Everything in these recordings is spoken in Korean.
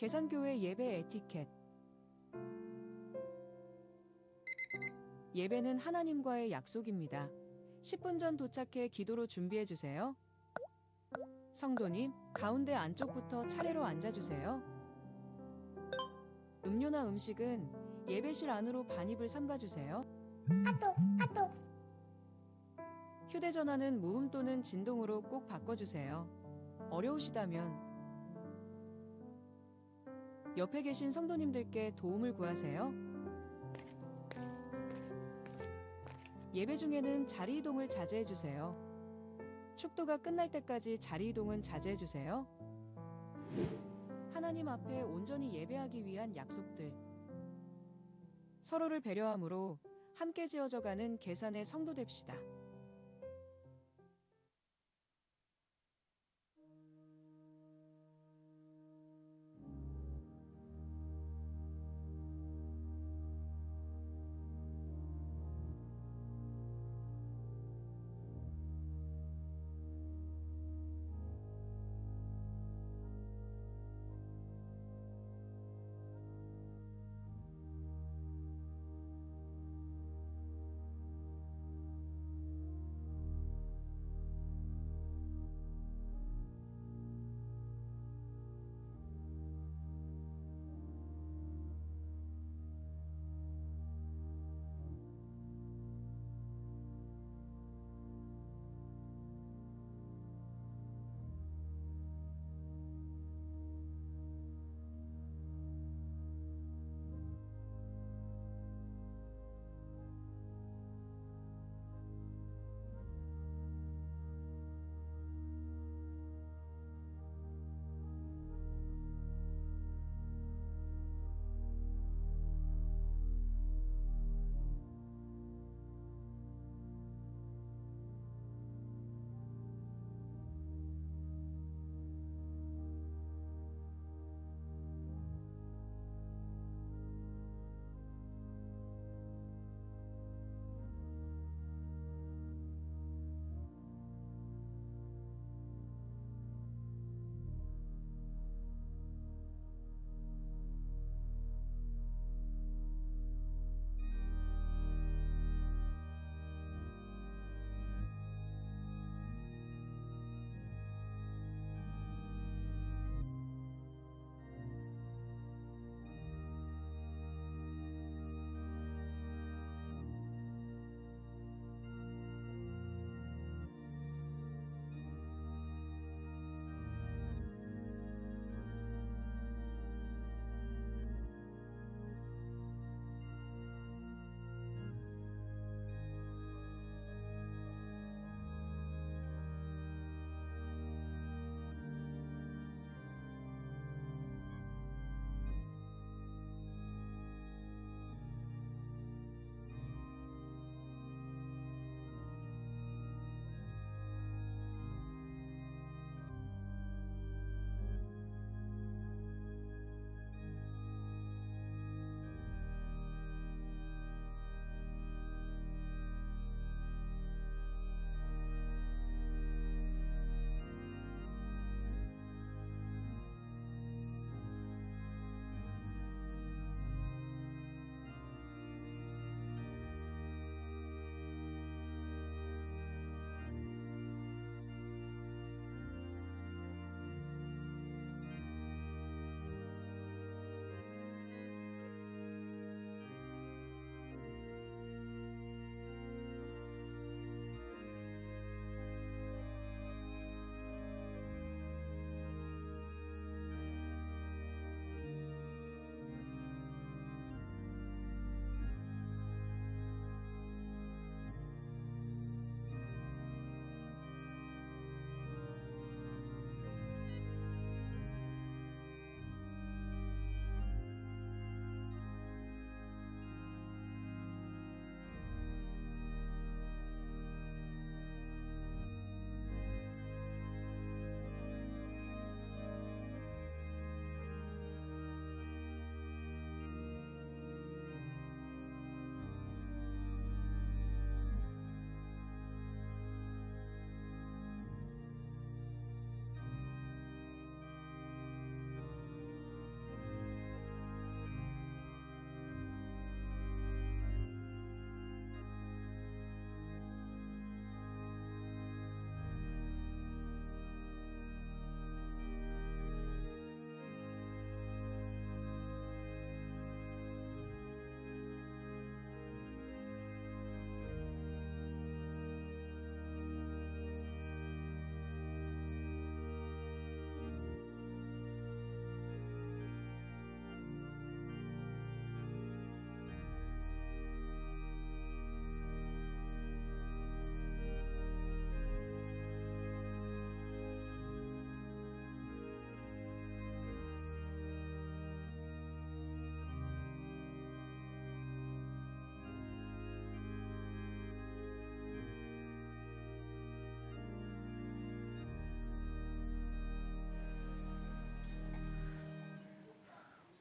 계산교회 예배 에티켓. 예배는 하나님과의 약속입니다. 10분 전 도착해 기도로 준비해 주세요. 성도님, 가운데 안쪽부터 차례로 앉아주세요. 음료나 음식은 예배실 안으로 반입을 삼가주세요. 휴대전화는 무음 또는 진동으로 꼭 바꿔주세요. 어려우시다면 옆에 계신 성도님들께 도움을 구하세요. 예배 중에는 자리 이동을 자제해주세요. 축도가 끝날 때까지 자리 이동은 자제해주세요. 하나님 앞에 온전히 예배하기 위한 약속들. 서로를 배려함으로 함께 지어져가는 계산의 성도 됩시다.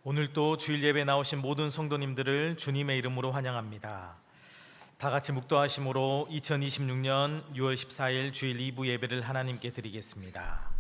오늘 또 주일 예배 나오신 모든 성도님들을 주님의 이름으로 환영합니다. 다 같이 묵도하심으로 2026년 6월 14일 주일 2부 예배를 하나님께 드리겠습니다.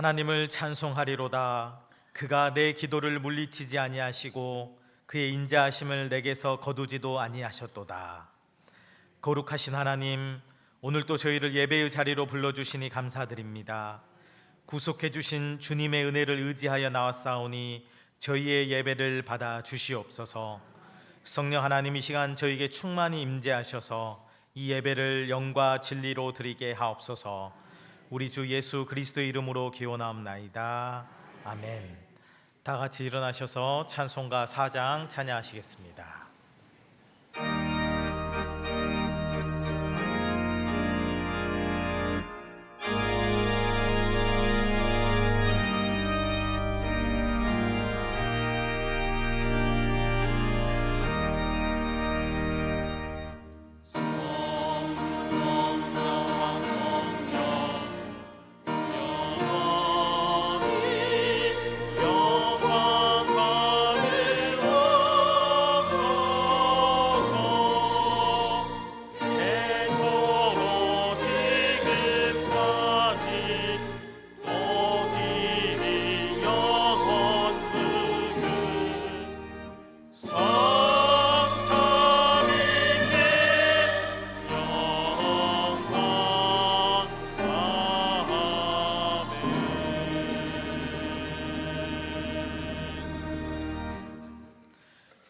하나님을 찬송하리로다. 그가 내 기도를 물리치지 아니하시고 그의 인자하심을 내게서 거두지도 아니하셨도다. 거룩하신 하나님, 오늘 또 저희를 예배의 자리로 불러주시니 감사드립니다. 구속해 주신 주님의 은혜를 의지하여 나왔사오니 저희의 예배를 받아 주시옵소서. 성령 하나님, 이 시간 저희에게 충만히 임재하셔서 이 예배를 영과 진리로 드리게 하옵소서. 우리 주 예수 그리스도의 이름으로 기원하옵나이다. 아멘. 다 같이 일어나셔서 찬송가 4장 찬양하시겠습니다.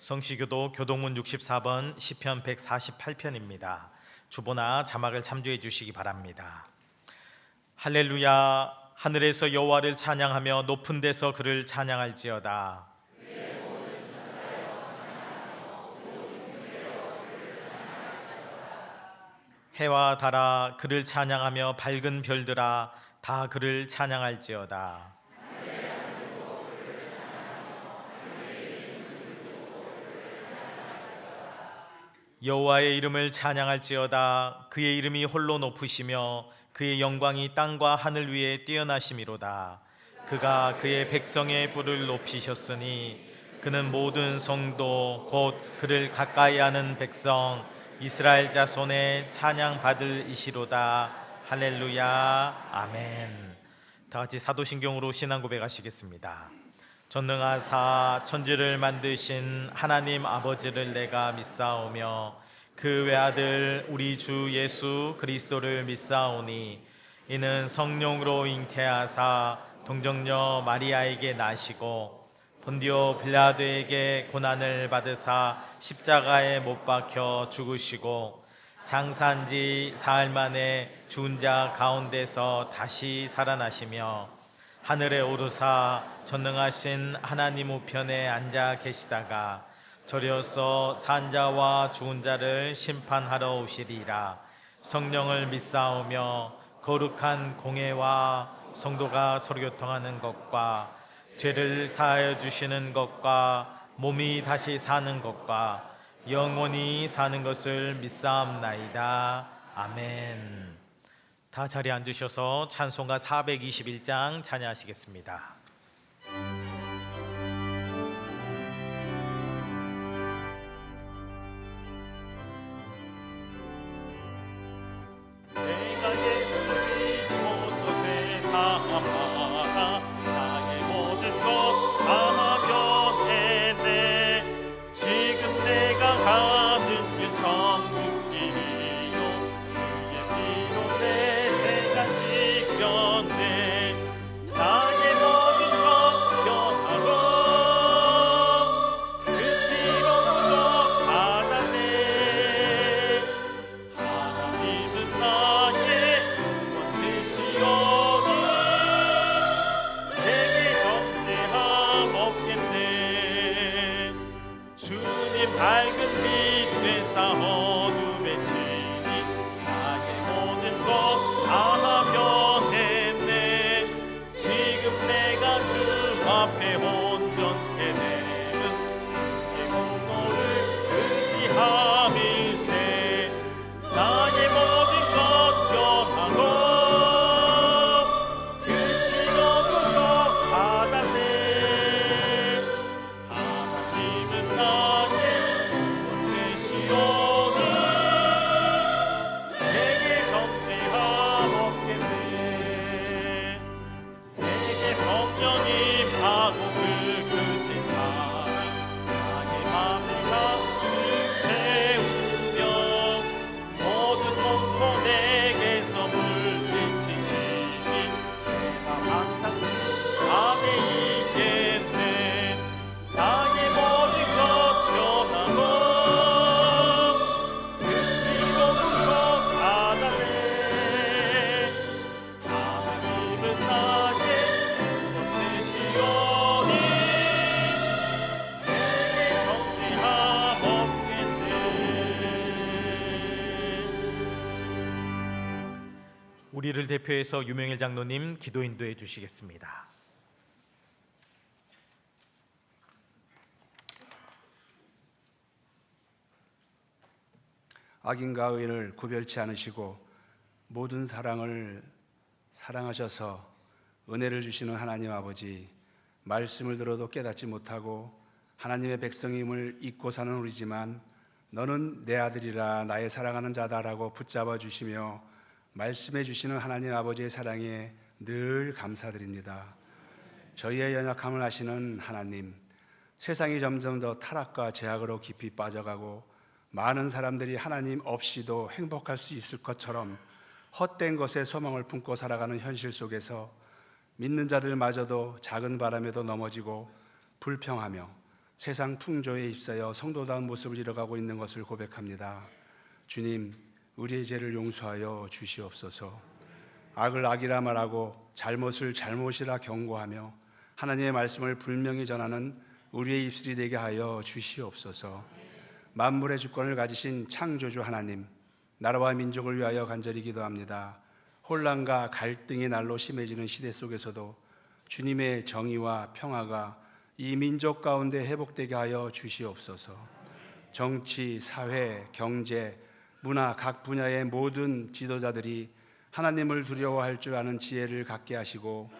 성시교도 교동문 64번 시편 148편입니다. 주보나 자막을 참조해 주시기 바랍니다. 할렐루야, 하늘에서 여호와를 찬양하며 높은 데서 그를 찬양할지어다. 해와 달아 그를 찬양하며 밝은 별들아 다 그를 찬양할지어다. 여호와의 이름을 찬양할지어다. 그의 이름이 홀로 높으시며 그의 영광이 땅과 하늘 위에 뛰어나심이로다. 그가 그의 백성의 뿔을 높이셨으니 그는 모든 성도 곧 그를 가까이 하는 백성 이스라엘 자손의 찬양 받을 이시로다. 할렐루야. 아멘. 다 같이 사도신경으로 신앙 고백하시겠습니다. 전능하사 천지를 만드신 하나님 아버지를 내가 믿사오며 그 외아들 우리 주 예수 그리스도를 믿사오니 이는 성령으로 잉태하사 동정녀 마리아에게 나시고 본디오 빌라도에게 고난을 받으사 십자가에 못 박혀 죽으시고 장사한 지 사흘 만에 죽은 자 가운데서 다시 살아나시며 하늘에 오르사 전능하신 하나님 우편에 앉아 계시다가 저리어서 산 자와 죽은 자를 심판하러 오시리라. 성령을 믿사오며 거룩한 공회와 성도가 서로 교통하는 것과 죄를 사하여 주시는 것과 몸이 다시 사는 것과 영원히 사는 것을 믿사옵나이다. 아멘. 다 자리에 앉으셔서 찬송가 421장 찬양하시겠습니다. 나의 모든 우리를 대표해서 유명일 장로님 기도 인도해 주시겠습니다. 악인과 의인을 구별치 않으시고 모든 사랑을 사랑하셔서 은혜를 주시는 하나님 아버지, 말씀을 들어도 깨닫지 못하고 하나님의 백성임을 잊고 사는 우리지만 너는 내 아들이라 나의 사랑하는 자다라고 붙잡아 주시며 말씀해 주시는 하나님 아버지의 사랑에 늘 감사드립니다. 저희의 연약함을 아시는 하나님, 세상이 점점 더 타락과 죄악으로 깊이 빠져가고 많은 사람들이 하나님 없이도 행복할 수 있을 것처럼 헛된 것에 소망을 품고 살아가는 현실 속에서 믿는 자들마저도 작은 바람에도 넘어지고 불평하며 세상 풍조에 휩싸여 성도다운 모습을 잃어가고 있는 것을 고백합니다. 주님, 우리의 죄를 용서하여 주시옵소서. 악을 악이라 말하고 잘못을 잘못이라 경고하며 하나님의 말씀을 분명히 전하는 우리의 입술이 되게 하여 주시옵소서. 만물의 주권을 가지신 창조주 하나님, 나라와 민족을 위하여 간절히 기도합니다. 혼란과 갈등이 날로 심해지는 시대 속에서도 주님의 정의와 평화가 이 민족 가운데 회복되게 하여 주시옵소서. 정치, 사회, 경제, 문화 각 분야의 모든 지도자들이 하나님을 두려워할 줄 아는 지혜를 갖게 하시고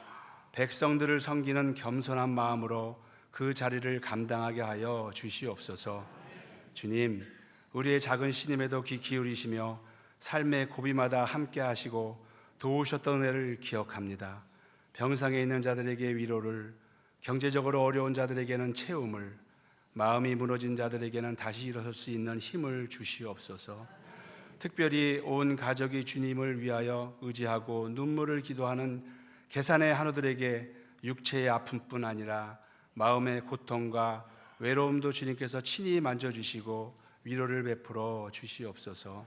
백성들을 섬기는 겸손한 마음으로 그 자리를 감당하게 하여 주시옵소서. 주님, 우리의 작은 신임에도 귀 기울이시며 삶의 고비마다 함께 하시고 도우셨던 은혜를 기억합니다. 병상에 있는 자들에게 위로를, 경제적으로 어려운 자들에게는 채움을, 마음이 무너진 자들에게는 다시 일어설 수 있는 힘을 주시옵소서. 특별히 온 가족이 주님을 위하여 의지하고 눈물을 기도하는 계산의 한우들에게 육체의 아픔뿐 아니라 마음의 고통과 외로움도 주님께서 친히 만져주시고 위로를 베풀어 주시옵소서.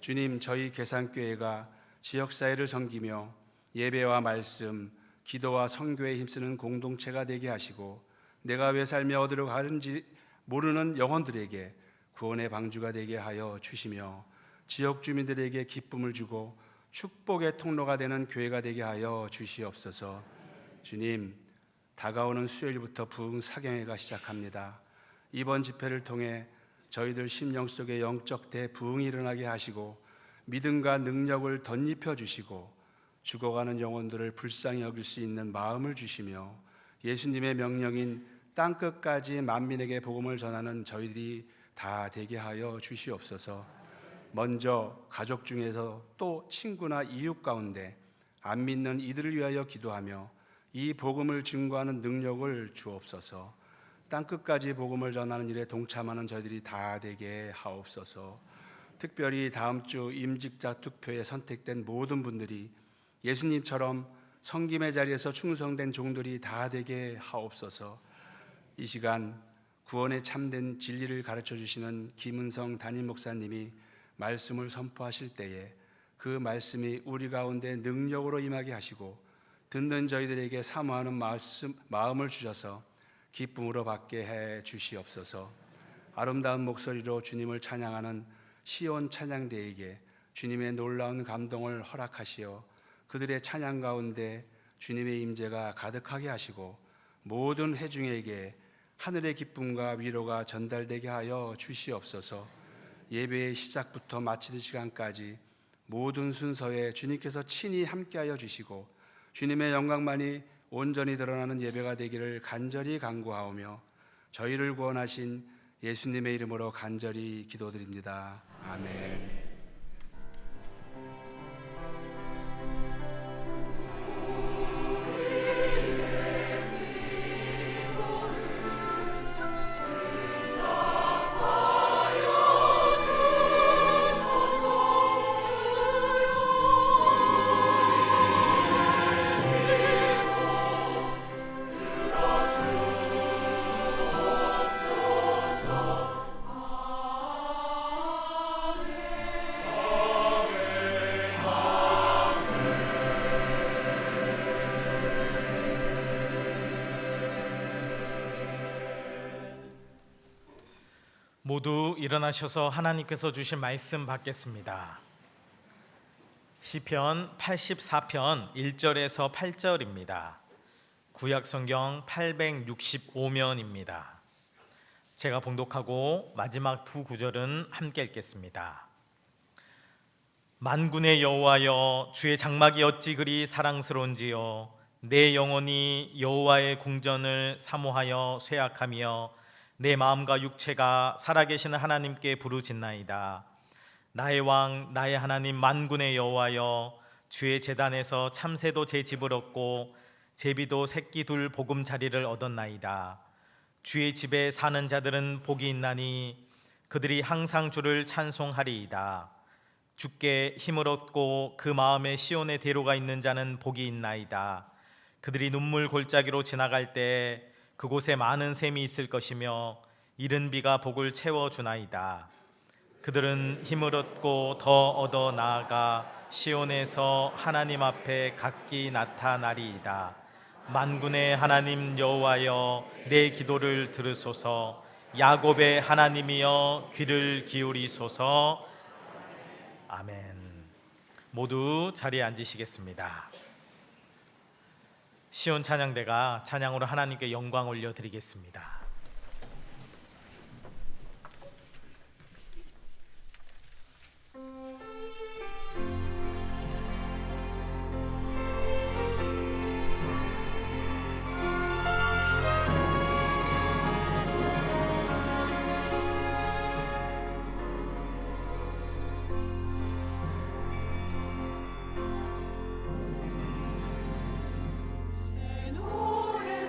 주님, 저희 계산교회가 지역사회를 섬기며 예배와 말씀, 기도와 선교에 힘쓰는 공동체가 되게 하시고 내가 왜 살며 어디로 가는지 모르는 영혼들에게 구원의 방주가 되게 하여 주시며 지역 주민들에게 기쁨을 주고 축복의 통로가 되는 교회가 되게 하여 주시옵소서. 주님, 다가오는 수요일부터 부흥 사경회가 시작합니다. 이번 집회를 통해 저희들 심령 속에 영적 대부흥이 일어나게 하시고 믿음과 능력을 덧입혀 주시고 죽어가는 영혼들을 불쌍히 여길 수 있는 마음을 주시며 예수님의 명령인 땅끝까지 만민에게 복음을 전하는 저희들이 다 되게 하여 주시옵소서. 먼저 가족 중에서 또 친구나 이웃 가운데 안 믿는 이들을 위하여 기도하며 이 복음을 증거하는 능력을 주옵소서. 땅끝까지 복음을 전하는 일에 동참하는 저희들이 다 되게 하옵소서. 특별히 다음 주 임직자 투표에 선택된 모든 분들이 예수님처럼 섬김의 자리에서 충성된 종들이 다 되게 하옵소서. 이 시간 구원의 참된 진리를 가르쳐 주시는 김은성 담임 목사님이 말씀을 선포하실 때에 그 말씀이 우리 가운데 능력으로 임하게 하시고 듣는 저희들에게 사모하는 마음을 주셔서 기쁨으로 받게 해 주시옵소서. 아름다운 목소리로 주님을 찬양하는 시온 찬양대에게 주님의 놀라운 감동을 허락하시어 그들의 찬양 가운데 주님의 임재가 가득하게 하시고 모든 회중에게 하늘의 기쁨과 위로가 전달되게 하여 주시옵소서. 예배의 시작부터 마치는 시간까지 모든 순서에 주님께서 친히 함께하여 주시고 주님의 영광만이 온전히 드러나는 예배가 되기를 간절히 간구하오며 저희를 구원하신 예수님의 이름으로 간절히 기도드립니다. 아멘. 모두 일어나셔서 하나님께서 주신 말씀 받겠습니다. 시편 84편 1절에서 8절입니다. 구약 성경 865면입니다. 제가 봉독하고 마지막 두 구절은 함께 읽겠습니다. 만군의 여호와여, 주의 장막이 어찌 그리 사랑스러운지요. 내 영혼이 여호와의 궁전을 사모하여 쇠약하며 내 마음과 육체가 살아계시는 하나님께 부르짖나이다. 나의 왕 나의 하나님 만군의 여호와여, 주의 제단에서 참새도 제 집을 얻고 제비도 새끼 둘 보금자리를 얻었나이다. 주의 집에 사는 자들은 복이 있나니 그들이 항상 주를 찬송하리이다. 주께 힘을 얻고 그 마음에 시온의 대로가 있는 자는 복이 있나이다. 그들이 눈물 골짜기로 지나갈 때 그곳에 많은 샘이 있을 것이며 이른 비가 복을 채워주나이다. 그들은 힘을 얻고 더 얻어 나아가 시온에서 하나님 앞에 각기 나타나리이다. 만군의 하나님 여호와여, 내 기도를 들으소서. 야곱의 하나님이여, 귀를 기울이소서. 아멘. 모두 자리에 앉으시겠습니다. 시온 찬양대가 찬양으로 하나님께 영광 올려드리겠습니다. 새 노래로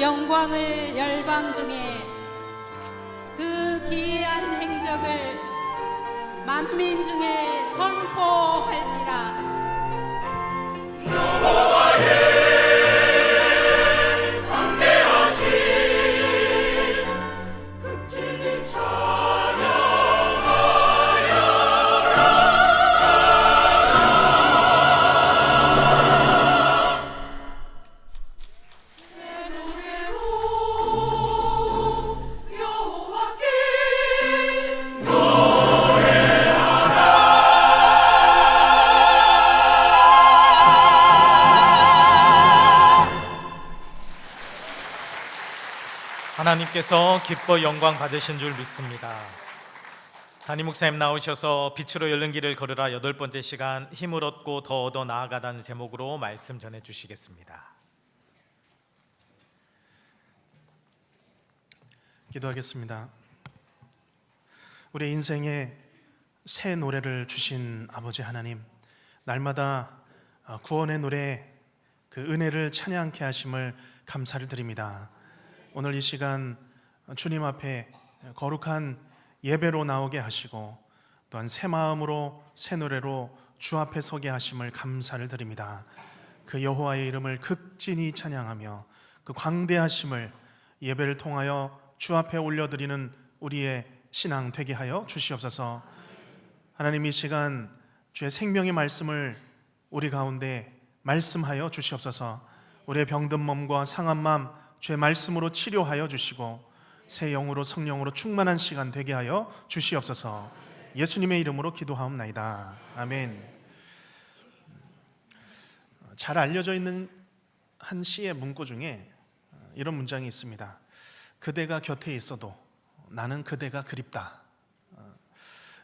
영광을 열방 중에 그 기이한 행적을 만민 중에 선포할지라. 하나님께서 기뻐 영광 받으신 줄 믿습니다. 담임 목사님 나오셔서 빛으로 열린 길을 걸으라 8번째 시간 힘을 얻고 더 얻어 나아가다는 제목으로 말씀 전해 주시겠습니다. 기도하겠습니다. 우리 인생에 새 노래를 주신 아버지 하나님, 날마다 구원의 노래, 그 은혜를 찬양케 하심을 감사를 드립니다. 오늘 이 시간 주님 앞에 거룩한 예배로 나오게 하시고 또한 새 마음으로 새 노래로 주 앞에 서게 하심을 감사를 드립니다. 그 여호와의 이름을 극진히 찬양하며 그 광대하심을 예배를 통하여 주 앞에 올려드리는 우리의 신앙 되게 하여 주시옵소서. 하나님, 이 시간 주의 생명의 말씀을 우리 가운데 말씀하여 주시옵소서. 우리의 병든 몸과 상한 마음 주의 말씀으로 치료하여 주시고 새 영으로 성령으로 충만한 시간 되게 하여 주시옵소서. 예수님의 이름으로 기도하옵나이다. 아멘. 잘 알려져 있는 한 시의 문구 중에 이런 문장이 있습니다. 그대가 곁에 있어도 나는 그대가 그립다.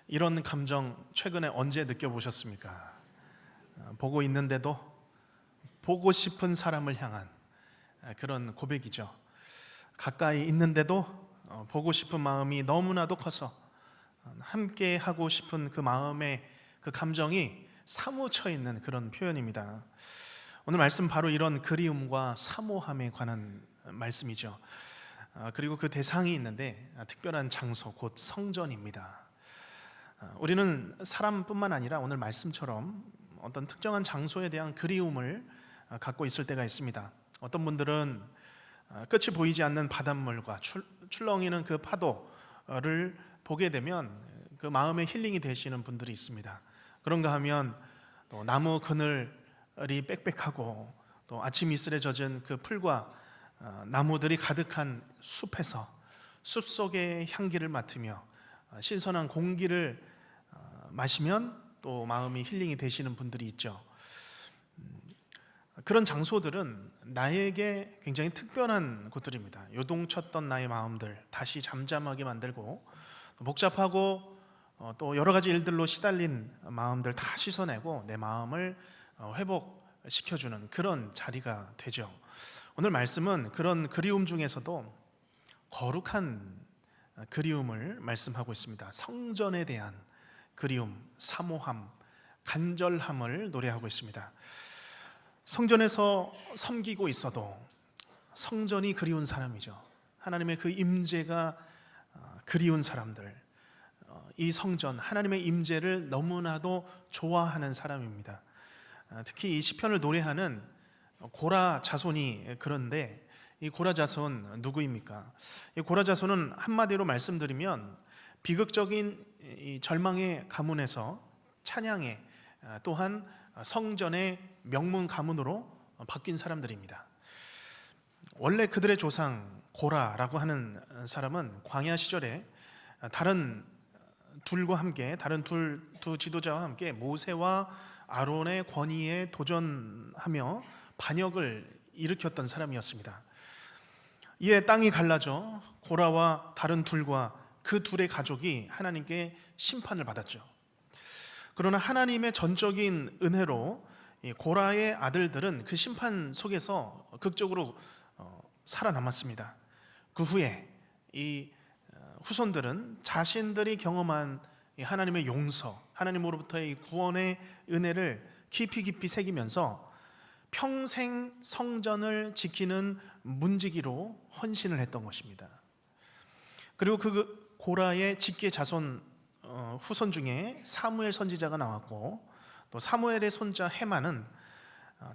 이런 감정 최근에 언제 느껴보셨습니까? 보고 있는데도 보고 싶은 사람을 향한 그런 고백이죠. 가까이 있는데도 보고 싶은 마음이 너무나도 커서 함께 하고 싶은 그 마음의 그 감정이 사무쳐 있는 그런 표현입니다. 오늘 말씀 바로 이런 그리움과 사모함에 관한 말씀이죠. 그리고 그 대상이 있는데 특별한 장소, 곧 성전입니다. 우리는 사람뿐만 아니라 오늘 말씀처럼 어떤 특정한 장소에 대한 그리움을 갖고 있을 때가 있습니다. 어떤 분들은 끝이 보이지 않는 바닷물과 출렁이는 그 파도를 보게 되면 그 마음의 힐링이 되시는 분들이 있습니다. 그런가 하면 또 나무 그늘이 빽빽하고 또 아침 이슬에 젖은 그 풀과 나무들이 가득한 숲에서 숲속의 향기를 맡으며 신선한 공기를 마시면 또 마음이 힐링이 되시는 분들이 있죠. 그런 장소들은 나에게 굉장히 특별한 곳들입니다. 요동쳤던 나의 마음들 다시 잠잠하게 만들고 복잡하고 또 여러 가지 일들로 시달린 마음들 다 씻어내고 내 마음을 회복시켜주는 그런 자리가 되죠. 오늘 말씀은 그런 그리움 중에서도 거룩한 그리움을 말씀하고 있습니다. 성전에 대한 그리움, 사모함, 간절함을 노래하고 있습니다. 성전에서 섬기고 있어도 성전이 그리운 사람이죠. 하나님의 그 임재가 그리운 사람들, 이 성전, 하나님의 임재를 너무나도 좋아하는 사람입니다. 특히 이 시편을 노래하는 고라 자손이 그런데 이 고라 자손 누구입니까? 이 고라 자손은 한마디로 말씀드리면 비극적인 이 절망의 가문에서 찬양의 또한 성전의 명문 가문으로 바뀐 사람들입니다. 원래 그들의 조상 고라라고 하는 사람은 광야 시절에 다른 둘과 함께 다른 두 지도자와 함께 모세와 아론의 권위에 도전하며 반역을 일으켰던 사람이었습니다. 이에 땅이 갈라져 고라와 다른 둘과 그 둘의 가족이 하나님께 심판을 받았죠. 그러나 하나님의 전적인 은혜로 고라의 아들들은 그 심판 속에서 극적으로 살아남았습니다. 그 후에 이 후손들은 자신들이 경험한 하나님의 용서, 하나님으로부터의 구원의 은혜를 깊이 새기면서 평생 성전을 지키는 문지기로 헌신을 했던 것입니다. 그리고 그 고라의 직계 자손 후손 중에 사무엘 선지자가 나왔고, 또 사무엘의 손자 헤만은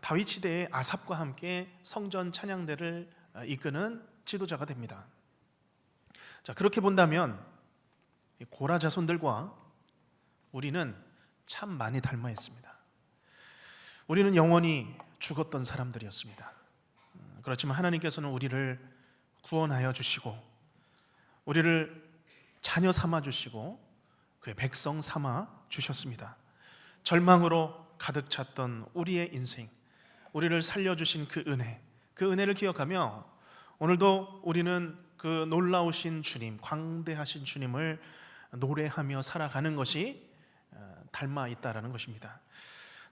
다윗 시대의 아삽과 함께 성전 찬양대를 이끄는 지도자가 됩니다. 자, 그렇게 본다면 고라 자손들과 우리는 참 많이 닮아 있습니다. 우리는 영원히 죽었던 사람들이었습니다. 그렇지만 하나님께서는 우리를 구원하여 주시고, 우리를 자녀 삼아 주시고, 그의 백성 삼아 주셨습니다. 절망으로 가득 찼던 우리의 인생, 우리를 살려주신 그 은혜를 기억하며 오늘도 우리는 그 놀라우신 주님, 광대하신 주님을 노래하며 살아가는 것이 닮아 있다라는 것입니다.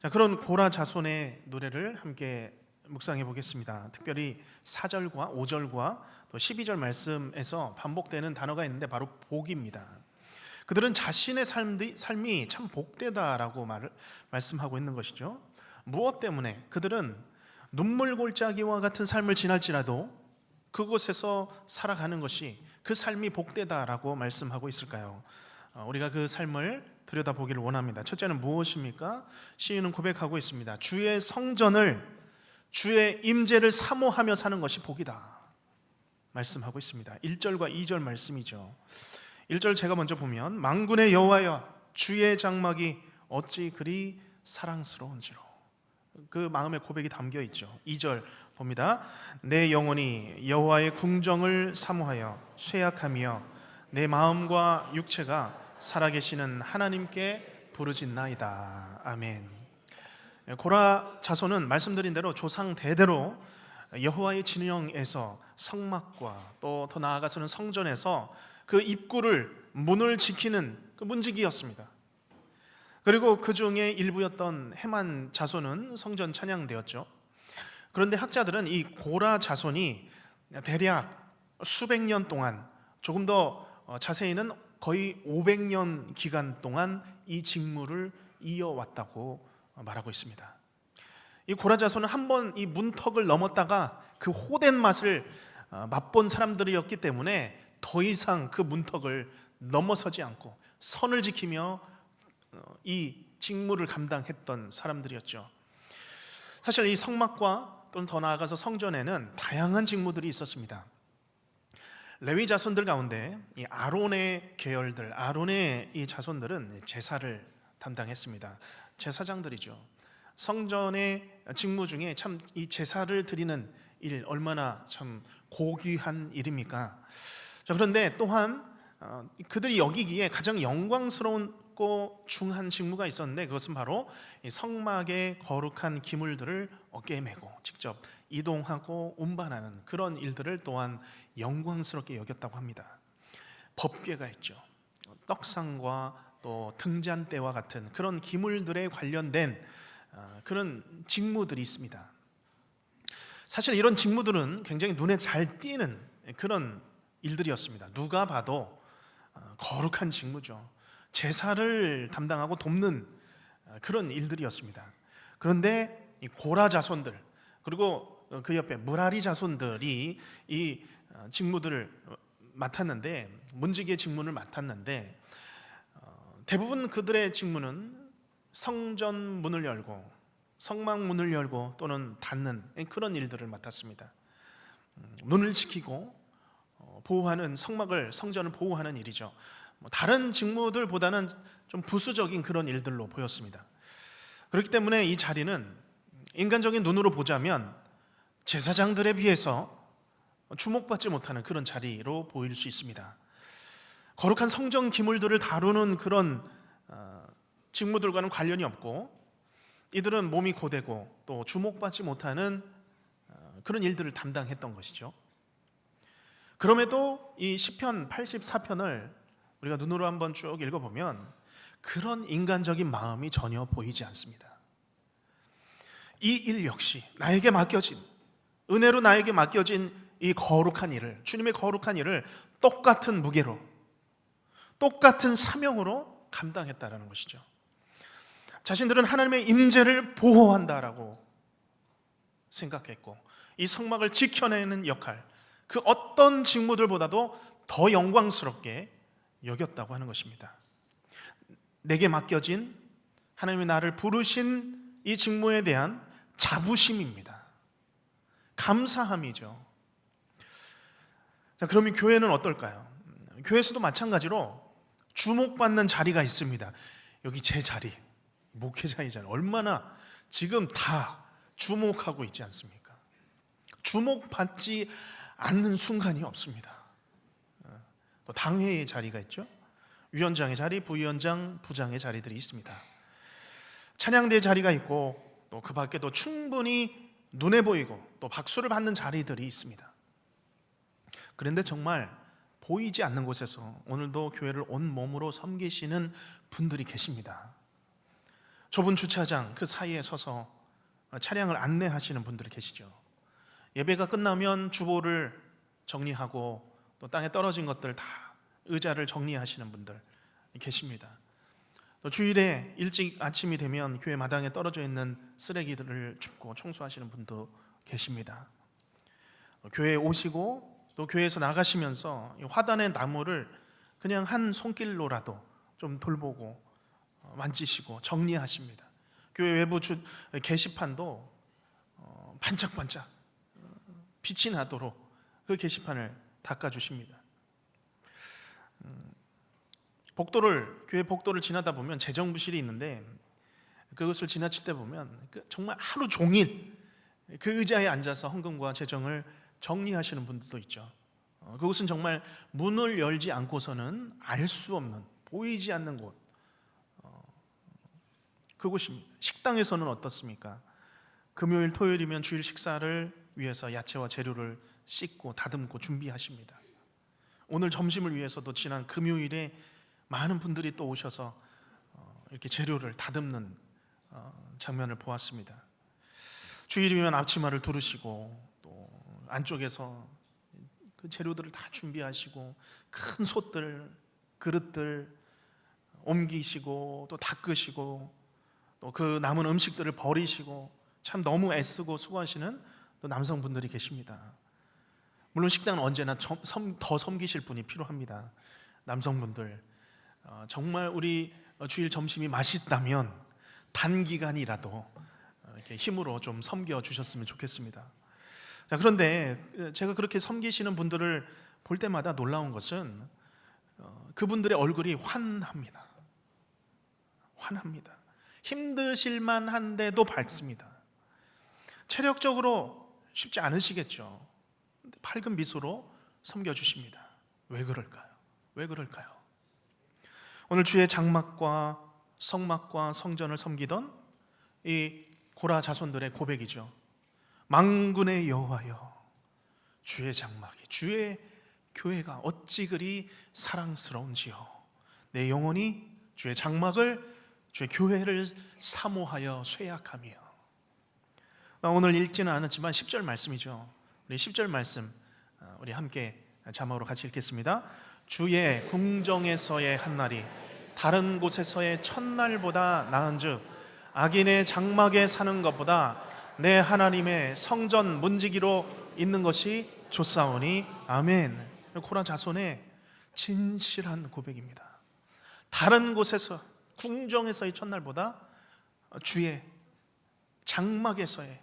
자, 그런 고라 자손의 노래를 함께 묵상해 보겠습니다. 특별히 4절과 5절과 또 12절 말씀에서 반복되는 단어가 있는데 바로 복입니다. 그들은 자신의 삶이 참 복되다라고 말씀하고 있는 것이죠. 무엇 때문에? 그들은 눈물 골짜기와 같은 삶을 지날지라도 그곳에서 살아가는 것이, 그 삶이 복되다라고 말씀하고 있을까요? 우리가 그 삶을 들여다보기를 원합니다. 첫째는 무엇입니까? 시인은 고백하고 있습니다. 주의 성전을, 주의 임재를 사모하며 사는 것이 복이다 말씀하고 있습니다. 1절과 2절 말씀이죠. 1절 제가 먼저 보면, 만군의 여호와여 주의 장막이 어찌 그리 사랑스러운지로, 그 마음의 고백이 담겨 있죠. 2절 봅니다. 내 영혼이 여호와의 궁정을 사모하여 쇠약하며 내 마음과 육체가 살아계시는 하나님께 부르짖나이다. 아멘. 고라 자손은 말씀드린 대로 조상 대대로 여호와의 진영에서 성막과 또 더 나아가서는 성전에서 그 입구를, 문을 지키는 그 문지기였습니다. 그리고 그 중에 일부였던 헤만 자손은 성전 찬양되었죠. 그런데 학자들은 이 고라 자손이 대략 수백 년 동안, 조금 더 자세히는 거의 500년 기간 동안 이 직무를 이어왔다고 말하고 있습니다. 이 고라 자손은 한번 이 문턱을 넘었다가 그 호된 맛을 맛본 사람들이었기 때문에 더 이상 그 문턱을 넘어서지 않고 선을 지키며 이 직무를 감당했던 사람들이었죠. 사실 이 성막과 또는 더 나아가서 성전에는 다양한 직무들이 있었습니다. 레위 자손들 가운데 이 아론의 계열들, 아론의 이 자손들은 제사를 담당했습니다. 제사장들이죠. 성전의 직무 중에 참 이 제사를 드리는 일, 얼마나 참 고귀한 일입니까? 자, 그런데 또한 그들이 여기기에 가장 영광스럽고 중한 직무가 있었는데, 그것은 바로 이 성막의 거룩한 기물들을 어깨에 메고 직접 이동하고 운반하는 그런 일들을 또한 영광스럽게 여겼다고 합니다. 법궤가 있죠. 떡상과 또 등잔대와 같은 그런 기물들에 관련된 그런 직무들이 있습니다. 사실 이런 직무들은 굉장히 눈에 잘 띄는 그런 일들이었습니다. 누가 봐도 거룩한 직무죠. 제사를 담당하고 돕는 그런 일들이었습니다. 그런데 이 고라 자손들, 그리고 그 옆에 무라리 자손들이 이 직무들을 맡았는데, 문지기의 직무를 맡았는데, 대부분 그들의 직무는 성전 문을 열고 성막 문을 열고 또는 닫는 그런 일들을 맡았습니다. 문을 지키고 보호하는, 성전을 보호하는 일이죠. 다른 직무들보다는 좀 부수적인 그런 일들로 보였습니다. 그렇기 때문에 이 자리는 인간적인 눈으로 보자면 제사장들에 비해서 주목받지 못하는 그런 자리로 보일 수 있습니다. 거룩한 성전 기물들을 다루는 그런 직무들과는 관련이 없고, 이들은 몸이 고되고 또 주목받지 못하는 그런 일들을 담당했던 것이죠. 그럼에도 이 시편 84편을 우리가 눈으로 한번 쭉 읽어보면 그런 인간적인 마음이 전혀 보이지 않습니다. 이 일 역시 나에게 맡겨진, 은혜로 나에게 맡겨진 이 거룩한 일을, 주님의 거룩한 일을 똑같은 무게로, 똑같은 사명으로 감당했다라는 것이죠. 자신들은 하나님의 임재를 보호한다라고 생각했고 이 성막을 지켜내는 역할, 그 어떤 직무들보다도 더 영광스럽게 여겼다고 하는 것입니다. 내게 맡겨진, 하나님이 나를 부르신 이 직무에 대한 자부심입니다. 감사함이죠. 자, 그러면 교회는 어떨까요? 교회에서도 마찬가지로 주목받는 자리가 있습니다. 여기 제 자리, 목회자의 자리, 얼마나 지금 다 주목하고 있지 않습니까? 주목받지 않는 순간이 없습니다. 또 당회의 자리가 있죠. 위원장의 자리, 부위원장, 부장의 자리들이 있습니다. 찬양대의 자리가 있고 또 그 밖에도 충분히 눈에 보이고 또 박수를 받는 자리들이 있습니다. 그런데 정말 보이지 않는 곳에서 오늘도 교회를 온몸으로 섬기시는 분들이 계십니다. 좁은 주차장 그 사이에 서서 차량을 안내하시는 분들이 계시죠. 예배가 끝나면 주보를 정리하고 또 땅에 떨어진 것들 다 의자를 정리하시는 분들 계십니다. 또 주일에 일찍 아침이 되면 교회 마당에 떨어져 있는 쓰레기들을 줍고 청소하시는 분도 계십니다. 교회에 오시고 또 교회에서 나가시면서 화단의 나무를 그냥 한 손길로라도 좀 돌보고 만지시고 정리하십니다. 교회 외부 게시판도 반짝반짝 빛이 나도록 그 게시판을 닦아주십니다. 교회 복도를 지나다 보면 재정부실이 있는데 그것을 지나칠 때 보면 정말 하루 종일 그 의자에 앉아서 헌금과 재정을 정리하시는 분들도 있죠. 그것은 정말 문을 열지 않고서는 알 수 없는, 보이지 않는 곳, 그곳입니다. 식당에서는 어떻습니까? 금요일, 토요일이면 주일 식사를 위해서 야채와 재료를 씻고 다듬고 준비하십니다. 오늘 점심을 위해서도 지난 금요일에 많은 분들이 또 오셔서 이렇게 재료를 다듬는 장면을 보았습니다. 주일이면 앞치마를 두르시고 또 안쪽에서 그 재료들을 다 준비하시고 큰 솥들, 그릇들 옮기시고 또 닦으시고 또 그 남은 음식들을 버리시고 참 너무 애쓰고 수고하시는 또 남성분들이 계십니다. 물론 식당은 언제나 더 섬기실 분이 필요합니다. 남성분들 정말 우리 주일 점심이 맛있다면 단기간이라도 이렇게 힘으로 좀 섬겨 주셨으면 좋겠습니다. 자, 그런데 제가 그렇게 섬기시는 분들을 볼 때마다 놀라운 것은 그분들의 얼굴이 환합니다. 환합니다. 힘드실만 한데도 밝습니다. 체력적으로 쉽지 않으시겠죠. 밝은 미소로 섬겨주십니다. 왜 그럴까요? 왜 그럴까요? 오늘 주의 장막과 성막과 성전을 섬기던 이 고라 자손들의 고백이죠. 만군의 여호와여, 주의 장막이, 주의 교회가 어찌 그리 사랑스러운지요. 내 영혼이 주의 장막을, 주의 교회를 사모하여 쇠약하며. 오늘 읽지는 않았지만 10절 말씀이죠. 우리 10절 말씀 우리 함께 자막으로 같이 읽겠습니다. 주의 궁정에서의 한날이 다른 곳에서의 첫날보다 나은즉 악인의 장막에 사는 것보다 내 하나님의 성전 문지기로 있는 것이 좋사오니 아멘. 고라 자손의 진실한 고백입니다. 다른 곳에서 궁정에서의 첫날보다 주의 장막에서의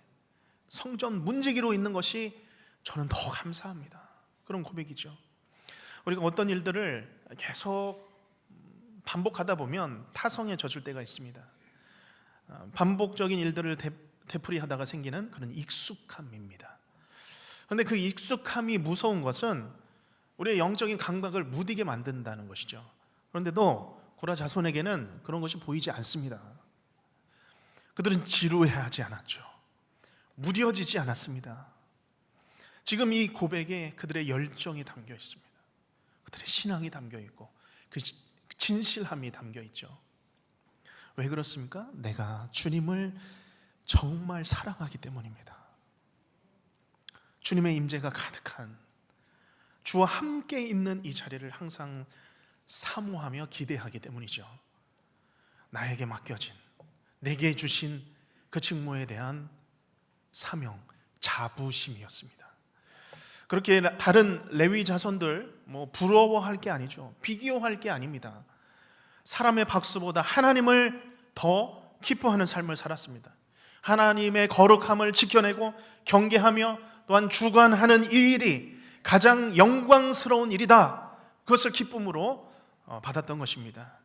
성전 문지기로 있는 것이 저는 더 감사합니다. 그런 고백이죠. 우리가 어떤 일들을 계속 반복하다 보면 타성에 젖을 때가 있습니다. 반복적인 일들을 되풀이하다가 생기는 그런 익숙함입니다. 그런데 그 익숙함이 무서운 것은 우리의 영적인 감각을 무디게 만든다는 것이죠. 그런데도 고라 자손에게는 그런 것이 보이지 않습니다. 그들은 지루해하지 않았죠. 무뎌지지 않았습니다. 지금 이 고백에 그들의 열정이 담겨 있습니다. 그들의 신앙이 담겨 있고 그 진실함이 담겨 있죠. 왜 그렇습니까? 내가 주님을 정말 사랑하기 때문입니다. 주님의 임재가 가득한, 주와 함께 있는 이 자리를 항상 사모하며 기대하기 때문이죠. 나에게 맡겨진, 내게 주신 그 직무에 대한 사명, 자부심이었습니다. 그렇게 다른 레위 자손들 부러워할 게 아니죠. 비교할 게 아닙니다. 사람의 박수보다 하나님을 더 기뻐하는 삶을 살았습니다. 하나님의 거룩함을 지켜내고 경계하며 또한 주관하는 이 일이 가장 영광스러운 일이다. 그것을 기쁨으로 받았던 것입니다.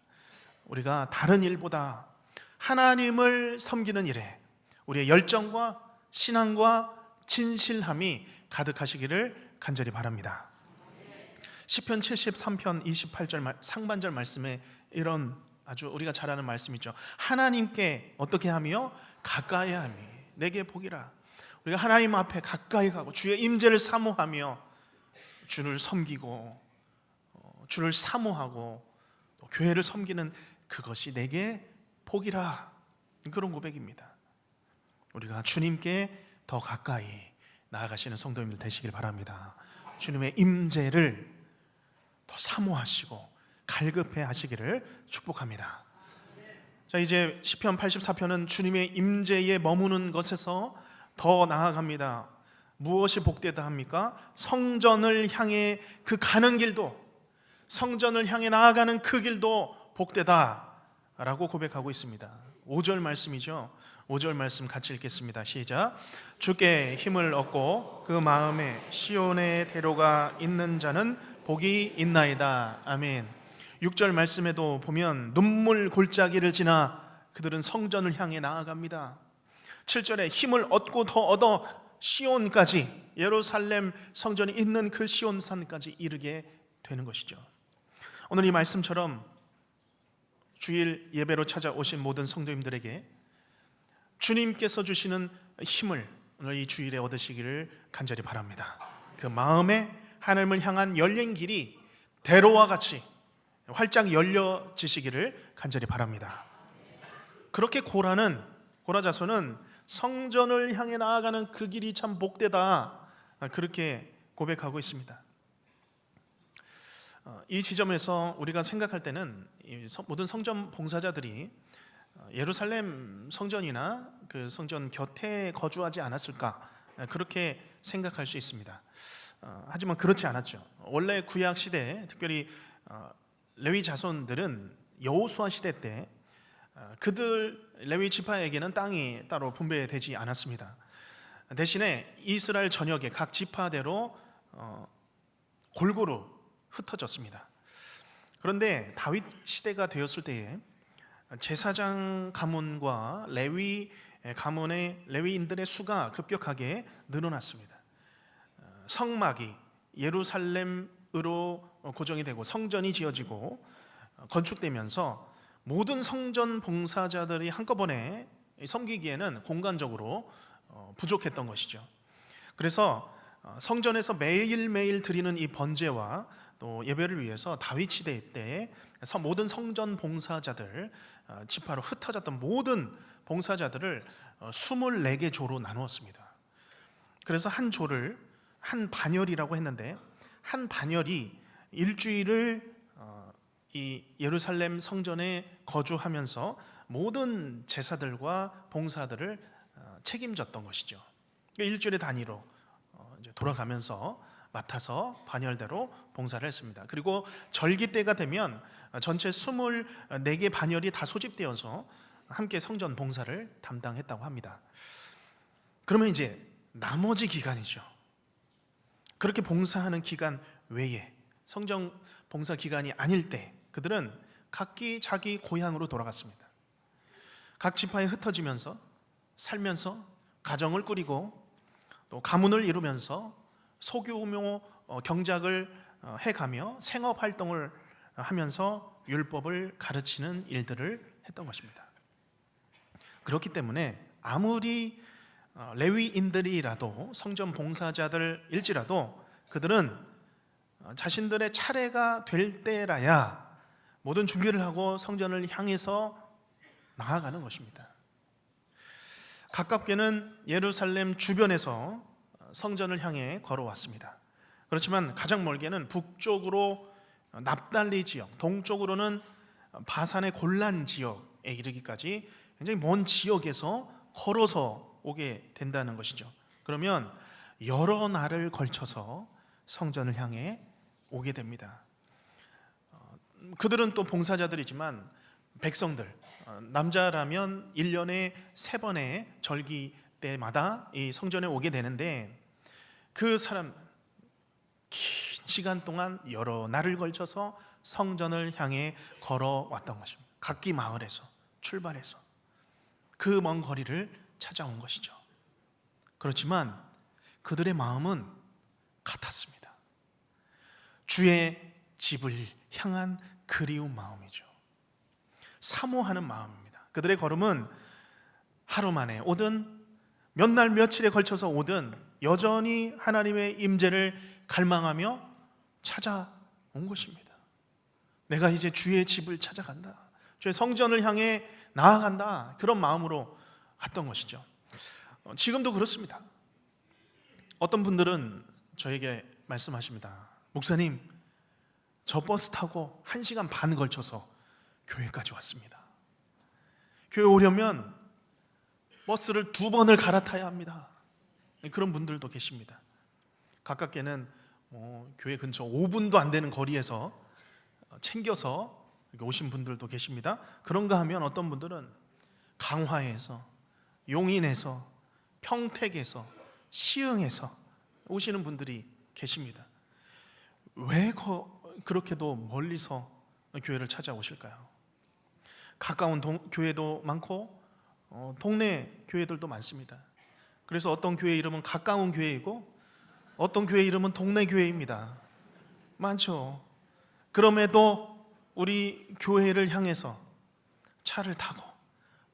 우리가 다른 일보다 하나님을 섬기는 일에 우리의 열정과 신앙과 진실함이 가득하시기를 간절히 바랍니다. 시편 73편 28절 상반절 말씀에 이런 아주 우리가 잘 아는 말씀이 있죠. 하나님께 어떻게 하며 가까이 하며 내게 복이라. 우리가 하나님 앞에 가까이 가고 주의 임재를 사모하며 주를 섬기고 주를 사모하고 또 교회를 섬기는 그것이 내게 복이라. 그런 고백입니다. 우리가 주님께 더 가까이 나아가시는 성도님들 되시길 바랍니다. 주님의 임재를 더 사모하시고 갈급해 하시기를 축복합니다. 자, 이제 시편 84편은 주님의 임재에 머무는 것에서 더 나아갑니다. 무엇이 복되다 합니까? 성전을 향해 그 가는 길도, 성전을 향해 나아가는 그 길도 복되다라고 고백하고 있습니다. 5절 말씀이죠. 5절 말씀 같이 읽겠습니다. 시작. 주께 힘을 얻고 그 마음에 시온의 대로가 있는 자는 복이 있나이다. 아멘. 6절 말씀에도 보면 눈물 골짜기를 지나 그들은 성전을 향해 나아갑니다. 7절에 힘을 얻고 더 얻어 시온까지, 예루살렘 성전이 있는 그 시온산까지 이르게 되는 것이죠. 오늘 이 말씀처럼 주일 예배로 찾아오신 모든 성도님들에게 주님께서 주시는 힘을 오늘 이 주일에 얻으시기를 간절히 바랍니다. 그 마음에 하나님을 향한 열린 길이 대로와 같이 활짝 열려지시기를 간절히 바랍니다. 그렇게 고라 자손은 성전을 향해 나아가는 그 길이 참 복되다, 그렇게 고백하고 있습니다. 이 지점에서 우리가 생각할 때는 모든 성전 봉사자들이 예루살렘 성전이나 그 성전 곁에 거주하지 않았을까, 그렇게 생각할 수 있습니다. 하지만 그렇지 않았죠. 원래 구약 시대에 특별히 레위 자손들은 여호수아 시대 때 그들 레위 지파에게는 땅이 따로 분배되지 않았습니다. 대신에 이스라엘 전역에 각 지파대로 골고루 흩어졌습니다. 그런데 다윗 시대가 되었을 때에 제사장 가문과 레위 가문의 레위인들의 수가 급격하게 늘어났습니다. 성막이 예루살렘으로 고정이 되고 성전이 지어지고 건축되면서 모든 성전 봉사자들이 한꺼번에 섬기기에는 공간적으로 부족했던 것이죠. 그래서 성전에서 매일매일 드리는 이 번제와 또 예배를 위해서 다윗 시대 때 모든 성전 봉사자들, 지파로 흩어졌던 모든 봉사자들을 24개 조로 나누었습니다. 그래서 한 조를 한 반열이라고 했는데, 한 반열이 일주일을 이 예루살렘 성전에 거주하면서 모든 제사들과 봉사들을 책임졌던 것이죠. 일주일의 단위로 이제 돌아가면서 맡아서 반열대로 봉사를 했습니다. 그리고 절기 때가 되면 전체 24개 반열이 다 소집되어서 함께 성전 봉사를 담당했다고 합니다. 그러면 이제 나머지 기간이죠. 그렇게 봉사하는 기간 외에 성전 봉사 기간이 아닐 때 그들은 각기 자기 고향으로 돌아갔습니다. 각 지파에 흩어지면서 살면서 가정을 꾸리고 또 가문을 이루면서 소규모 경작을 해가며 생업 활동을 하면서 율법을 가르치는 일들을 했던 것입니다. 그렇기 때문에 아무리 레위인들이라도 성전 봉사자들일지라도 그들은 자신들의 차례가 될 때라야 모든 준비를 하고 성전을 향해서 나아가는 것입니다. 가깝게는 예루살렘 주변에서 성전을 향해 걸어왔습니다. 그렇지만 가장 멀게는 북쪽으로 납달리 지역, 동쪽으로는 바산의 골란 지역에 이르기까지 굉장히 먼 지역에서 걸어서 오게 된다는 것이죠. 그러면 여러 날을 걸쳐서 성전을 향해 오게 됩니다. 그들은 또 봉사자들이지만 백성들, 남자라면 1년에 3번의 절기 때마다 이 성전에 오게 되는데, 그 사람 긴 시간 동안 여러 날을 걸쳐서 성전을 향해 걸어왔던 것입니다. 각기 마을에서 출발해서 그 먼 거리를 찾아온 것이죠. 그렇지만 그들의 마음은 같았습니다. 주의 집을 향한 그리운 마음이죠. 사모하는 마음입니다. 그들의 걸음은 하루 만에 오든 몇 날 며칠에 걸쳐서 오든 여전히 하나님의 임재를 갈망하며 찾아온 것입니다. 내가 이제 주의 집을 찾아간다, 주의 성전을 향해 나아간다, 그런 마음으로 갔던 것이죠. 지금도 그렇습니다. 어떤 분들은 저에게 말씀하십니다. 목사님, 저 버스 타고 1시간 반 걸쳐서 교회까지 왔습니다. 교회 오려면 버스를 2번을 갈아타야 합니다. 그런 분들도 계십니다. 가깝게는 교회 근처 5분도 안 되는 거리에서 챙겨서 오신 분들도 계십니다. 그런가 하면 어떤 분들은 강화에서, 용인에서, 평택에서, 시흥에서 오시는 분들이 계십니다. 왜 그렇게도 멀리서 교회를 찾아오실까요? 가까운 교회도 많고 동네 교회들도 많습니다. 그래서 어떤 교회 이름은 가까운 교회이고 어떤 교회 이름은 동네 교회입니다. 많죠. 그럼에도 우리 교회를 향해서 차를 타고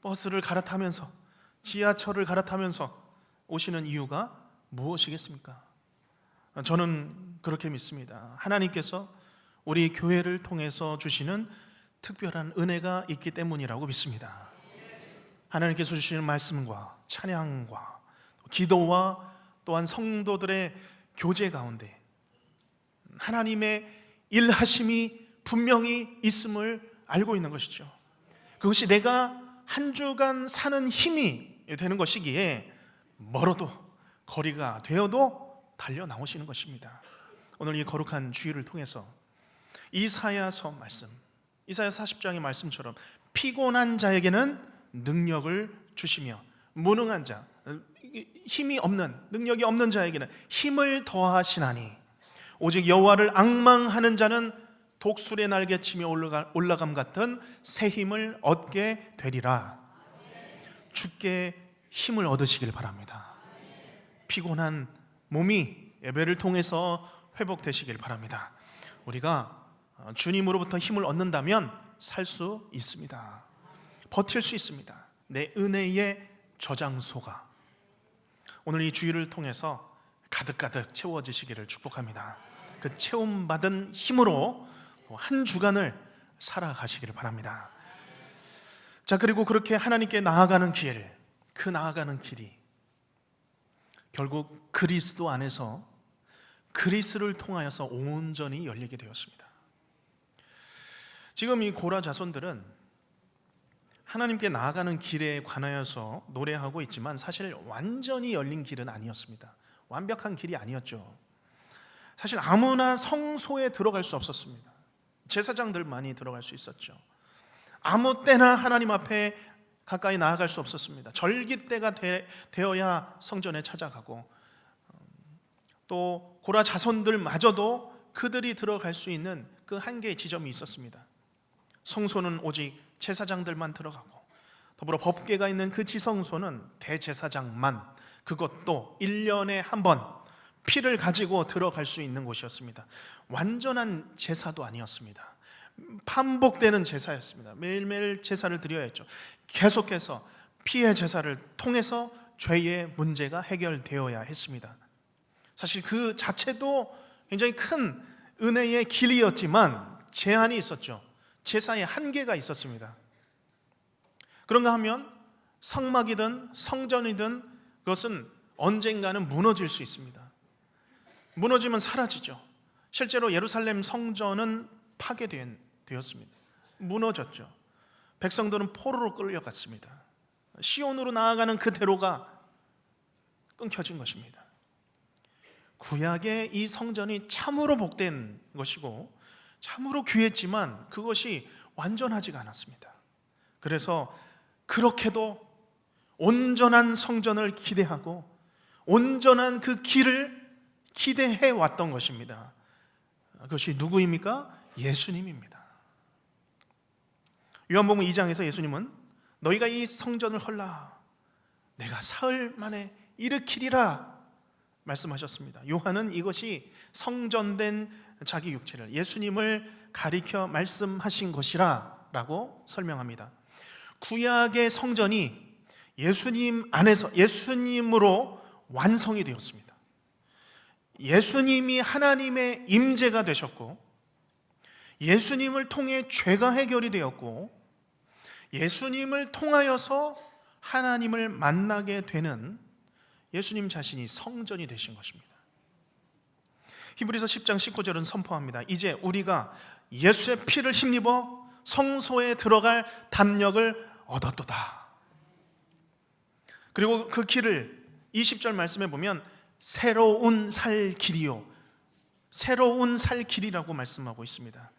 버스를 갈아타면서 지하철을 갈아타면서 오시는 이유가 무엇이겠습니까? 저는 그렇게 믿습니다. 하나님께서 우리 교회를 통해서 주시는 특별한 은혜가 있기 때문이라고 믿습니다. 하나님께서 주시는 말씀과 찬양과 기도와 또한 성도들의 교제 가운데 하나님의 일하심이 분명히 있음을 알고 있는 것이죠. 그것이 내가 한 주간 사는 힘이 되는 것이기에 멀어도 거리가 되어도 달려 나오시는 것입니다. 오늘 이 거룩한 주일을 통해서 이사야서 말씀, 이사야 40장의 말씀처럼 피곤한 자에게는 능력을 주시며 무능한 자, 힘이 없는, 능력이 없는 자에게는 힘을 더하시나니 오직 여호와를 앙망하는 자는 독수리의 날개치며 올라감 같은 새 힘을 얻게 되리라. 주께 힘을 얻으시길 바랍니다. 피곤한 몸이 예배를 통해서 회복되시길 바랍니다. 우리가 주님으로부터 힘을 얻는다면 살 수 있습니다. 버틸 수 있습니다. 내 은혜의 저장소가 오늘 이 주일을 통해서 가득가득 채워지시기를 축복합니다. 그 채움받은 힘으로 한 주간을 살아가시기를 바랍니다. 자, 그리고 그렇게 하나님께 나아가는 길, 그 나아가는 길이 결국 그리스도 안에서 그리스도를 통하여서 온전히 열리게 되었습니다. 지금 이 고라 자손들은 하나님께 나아가는 길에 관하여서 노래하고 있지만 사실 완전히 열린 길은 아니었습니다. 완벽한 길이 아니었죠. 사실 아무나 성소에 들어갈 수 없었습니다. 제사장들만이 들어갈 수 있었죠. 아무 때나 하나님 앞에 가까이 나아갈 수 없었습니다. 절기 때가 되어야 성전에 찾아가고 또 고라 자손들마저도 그들이 들어갈 수 있는 그 한계의 지점이 있었습니다. 성소는 오직 제사장들만 들어가고 더불어 법궤가 있는 그 지성소는 대제사장만, 그것도 1년에 한 번 피를 가지고 들어갈 수 있는 곳이었습니다. 완전한 제사도 아니었습니다. 반복되는 제사였습니다. 매일매일 제사를 드려야 했죠. 계속해서 피의 제사를 통해서 죄의 문제가 해결되어야 했습니다. 사실 그 자체도 굉장히 큰 은혜의 길이었지만 제한이 있었죠. 제사의 한계가 있었습니다. 그런가 하면 성막이든 성전이든 그것은 언젠가는 무너질 수 있습니다. 무너지면 사라지죠. 실제로 예루살렘 성전은 파괴되었습니다. 무너졌죠. 백성들은 포로로 끌려갔습니다. 시온으로 나아가는 그 대로가 끊겨진 것입니다. 구약의 이 성전이 참으로 복된 것이고 참으로 귀했지만 그것이 완전하지가 않았습니다. 그래서 그렇게도 온전한 성전을 기대하고 온전한 그 길을 기대해 왔던 것입니다. 그것이 누구입니까? 예수님입니다. 요한복음 2장에서 예수님은 너희가 이 성전을 헐라 내가 사흘 만에 일으키리라 말씀하셨습니다. 요한은 이것이 성전된 자기 육체를 예수님을 가리켜 말씀하신 것이라 라고 설명합니다. 구약의 성전이 예수님 안에서 예수님으로 완성이 되었습니다. 예수님이 하나님의 임재가 되셨고 예수님을 통해 죄가 해결이 되었고 예수님을 통하여서 하나님을 만나게 되는 예수님 자신이 성전이 되신 것입니다. 히브리서 10장 19절은 선포합니다. 이제 우리가 예수의 피를 힘입어 성소에 들어갈 담력을 얻었도다. 그리고 그 길을 20절 말씀에 보면 새로운 살 길이요 새로운 살 길이라고 말씀하고 있습니다.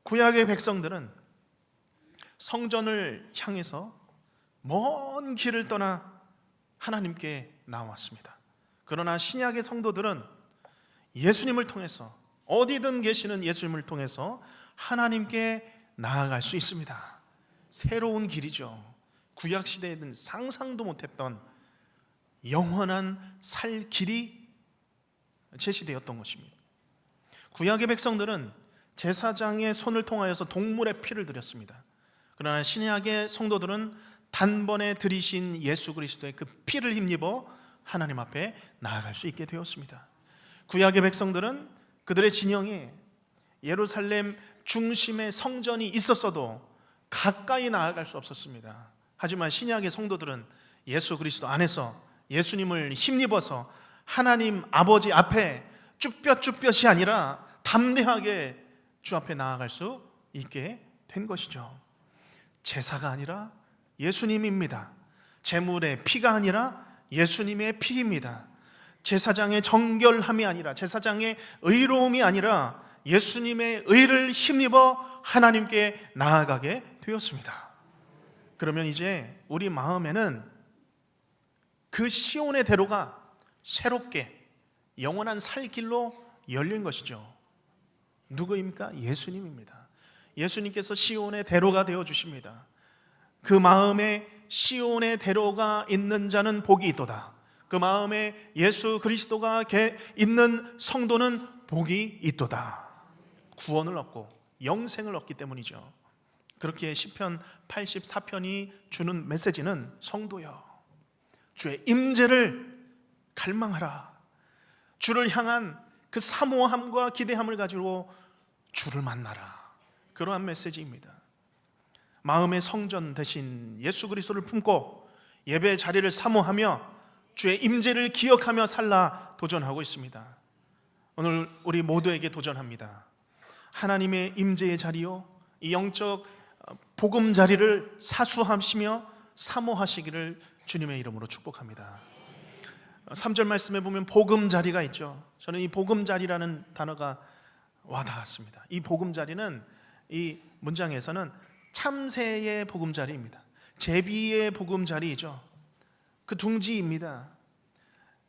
구약의 백성들은 성전을 향해서 먼 길을 떠나 하나님께 나왔습니다. 그러나 신약의 성도들은 예수님을 통해서 어디든 계시는 예수님을 통해서 하나님께 나아갈 수 있습니다. 새로운 길이죠. 구약 시대에는 상상도 못했던 영원한 살 길이 제시되었던 것입니다. 구약의 백성들은 제사장의 손을 통하여서 동물의 피를 드렸습니다. 그러나 신약의 성도들은 단번에 들이신 예수 그리스도의 그 피를 힘입어 하나님 앞에 나아갈 수 있게 되었습니다. 구약의 백성들은 그들의 진영에 예루살렘 중심의 성전이 있었어도 가까이 나아갈 수 없었습니다. 하지만 신약의 성도들은 예수 그리스도 안에서 예수님을 힘입어서 하나님 아버지 앞에 쭈뼛쭈뼛이 아니라 담대하게 주 앞에 나아갈 수 있게 된 것이죠. 제사가 아니라 예수님입니다. 제물의 피가 아니라 예수님의 피입니다. 제사장의 정결함이 아니라 제사장의 의로움이 아니라 예수님의 의를 힘입어 하나님께 나아가게 되었습니다. 그러면 이제 우리 마음에는 그 시온의 대로가 새롭게 영원한 살 길로 열린 것이죠. 누구입니까? 예수님입니다. 예수님께서 시온의 대로가 되어 주십니다. 그 마음에 시온의 대로가 있는 자는 복이 있도다. 그 마음에 예수 그리스도가 있는 성도는 복이 있도다. 구원을 얻고 영생을 얻기 때문이죠. 그렇게 시편 84편이 주는 메시지는 성도여 주의 임재를 갈망하라. 주를 향한 그 사모함과 기대함을 가지고 주를 만나라. 그러한 메시지입니다. 마음의 성전 대신 예수 그리스도를 품고 예배 자리를 사모하며 주의 임재를 기억하며 살라 도전하고 있습니다. 오늘 우리 모두에게 도전합니다. 하나님의 임재의 자리요 이 영적 복음 자리를 사수하시며 사모하시기를 주님의 이름으로 축복합니다. 3절 말씀에 보면 복음 자리가 있죠. 저는 이 복음 자리라는 단어가 와닿았습니다. 이 복음 자리는 이 문장에서는 참새의 복음 자리입니다. 제비의 복음 자리이죠. 그 둥지입니다.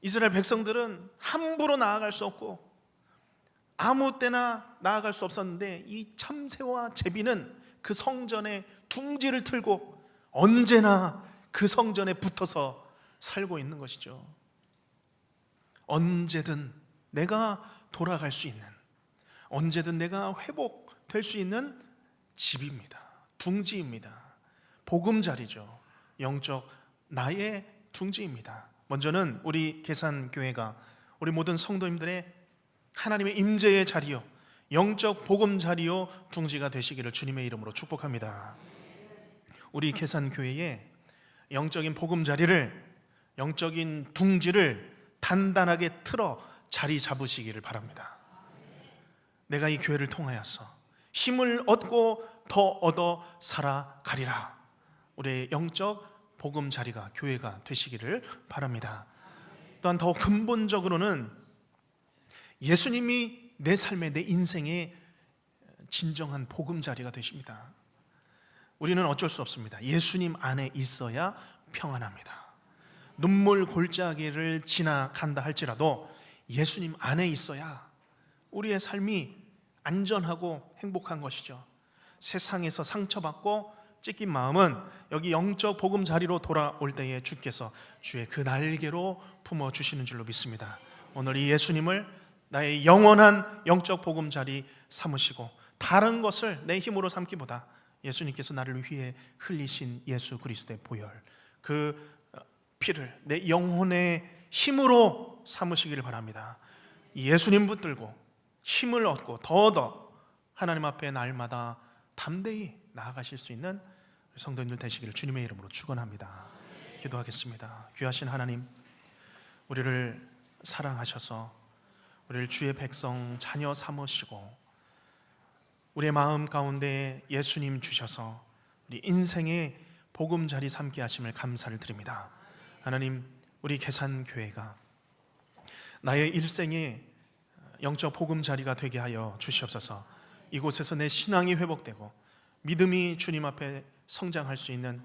이스라엘 백성들은 함부로 나아갈 수 없고 아무 때나 나아갈 수 없었는데 이 참새와 제비는 그 성전에 둥지를 틀고 언제나 그 성전에 붙어서 살고 있는 것이죠. 언제든 내가 돌아갈 수 있는, 언제든 내가 회복될 수 있는 집입니다. 둥지입니다. 보금자리죠. 영적 나의 둥지입니다. 먼저는 우리 계산교회가 우리 모든 성도님들의 하나님의 임재의 자리요 영적 복음 자리요 둥지가 되시기를 주님의 이름으로 축복합니다. 우리 계산교회에 영적인 복음 자리를, 영적인 둥지를 단단하게 틀어 자리 잡으시기를 바랍니다. 내가 이 교회를 통하여서 힘을 얻고 더 얻어 살아가리라. 우리의 영적 보금자리가 교회가 되시기를 바랍니다. 또한 더 근본적으로는 예수님이 내 삶의 내 인생의 진정한 보금자리가 되십니다. 우리는 어쩔 수 없습니다. 예수님 안에 있어야 평안합니다. 눈물 골짜기를 지나간다 할지라도 예수님 안에 있어야 우리의 삶이 안전하고 행복한 것이죠. 세상에서 상처받고 찢긴 마음은 여기 영적 보금자리로 돌아올 때에 주께서 주의 그 날개로 품어주시는 줄로 믿습니다. 오늘 이 예수님을 나의 영원한 영적 보금자리 삼으시고 다른 것을 내 힘으로 삼기보다 예수님께서 나를 위해 흘리신 예수 그리스도의 보혈, 그 피를 내 영혼의 힘으로 삼으시기를 바랍니다. 예수님 붙들고 힘을 얻고 더더 하나님 앞에 날마다 담대히 나아가실 수 있는 성도님들 되시기를 주님의 이름으로 축원합니다. 기도하겠습니다. 귀하신 하나님, 우리를 사랑하셔서 우리를 주의 백성 자녀 삼으시고 우리의 마음 가운데 예수님 주셔서 우리 인생의 보금자리 삼게 하심을 감사를 드립니다. 하나님, 우리 계산교회가 나의 일생의 영적 보금자리가 되게 하여 주시옵소서. 이곳에서 내 신앙이 회복되고 믿음이 주님 앞에 성장할 수 있는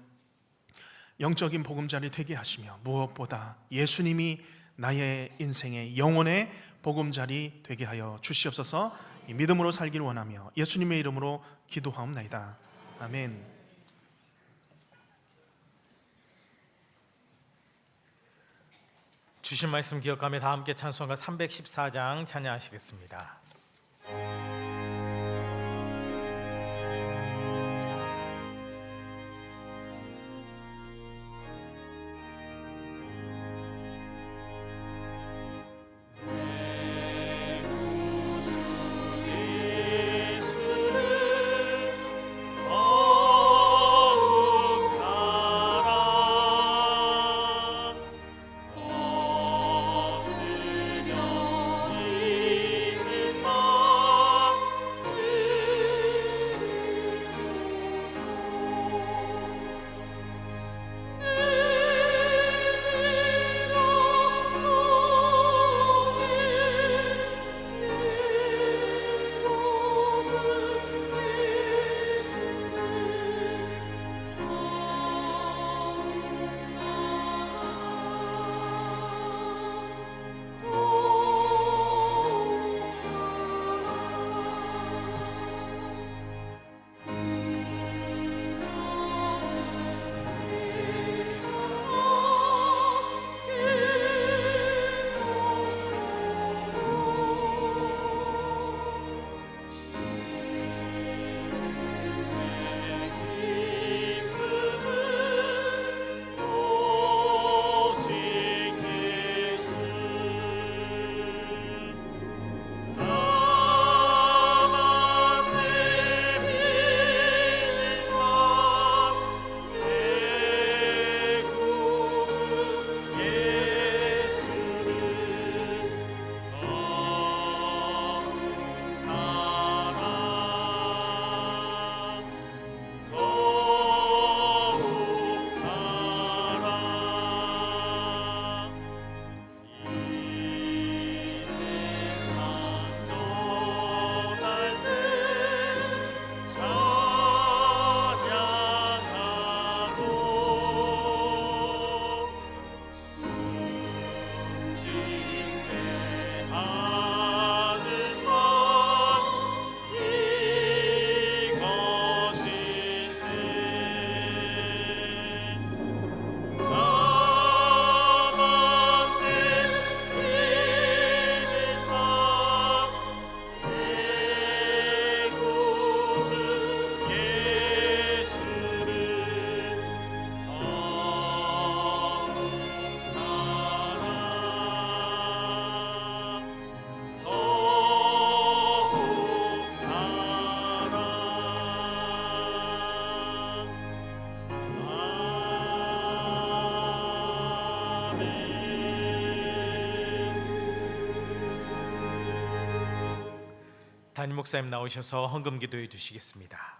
영적인 보금자리 되게 하시며 무엇보다 예수님이 나의 인생의 영혼의 보금자리 되게 하여 주시옵소서. 이 믿음으로 살기를 원하며 예수님의 이름으로 기도하옵나이다. 아멘. 주신 말씀 기억하며 다 함께 찬송가 314장 찬양하시겠습니다. 담임 목사님 나오셔서 헌금 기도해 주시겠습니다.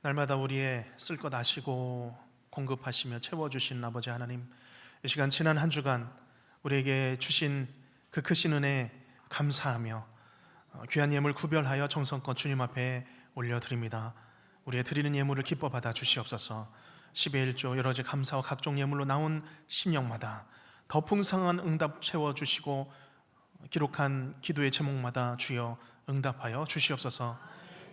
날마다 우리의 쓸 것 아시고 공급하시며 채워주신 아버지 하나님, 이 시간 지난 한 주간 우리에게 주신 그 크신 은혜 감사하며 귀한 예물 구별하여 정성껏 주님 앞에 올려드립니다. 우리의 드리는 예물을 기뻐 받아 주시옵소서. 10의 1조 여러 가지 감사와 각종 예물로 나온 심령마다 더 풍성한 응답 채워주시고 기록한 기도의 제목마다 주여 응답하여 주시옵소서.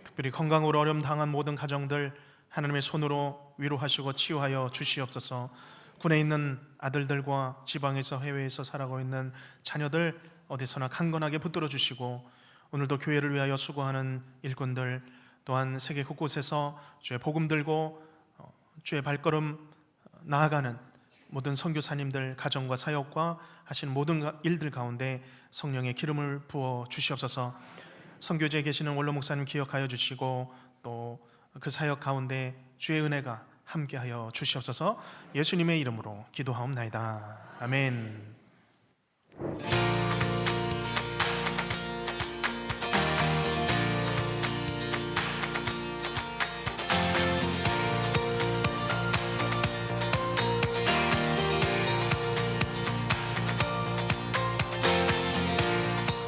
특별히 건강으로 어려움 당한 모든 가정들 하나님의 손으로 위로하시고 치유하여 주시옵소서. 군에 있는 아들들과 지방에서 해외에서 살아가고 있는 자녀들 어디서나 강건하게 붙들어 주시고, 오늘도 교회를 위하여 수고하는 일꾼들 또한 세계 곳곳에서 주의 복음 들고 주의 발걸음 나아가는 모든 선교사님들 가정과 사역과 하신 모든 일들 가운데 성령의 기름을 부어 주시옵소서. 선교지에 계시는 원로 목사님 기억하여 주시고 또 그 사역 가운데 주의 은혜가 함께하여 주시옵소서. 예수님의 이름으로 기도하옵나이다. 아멘.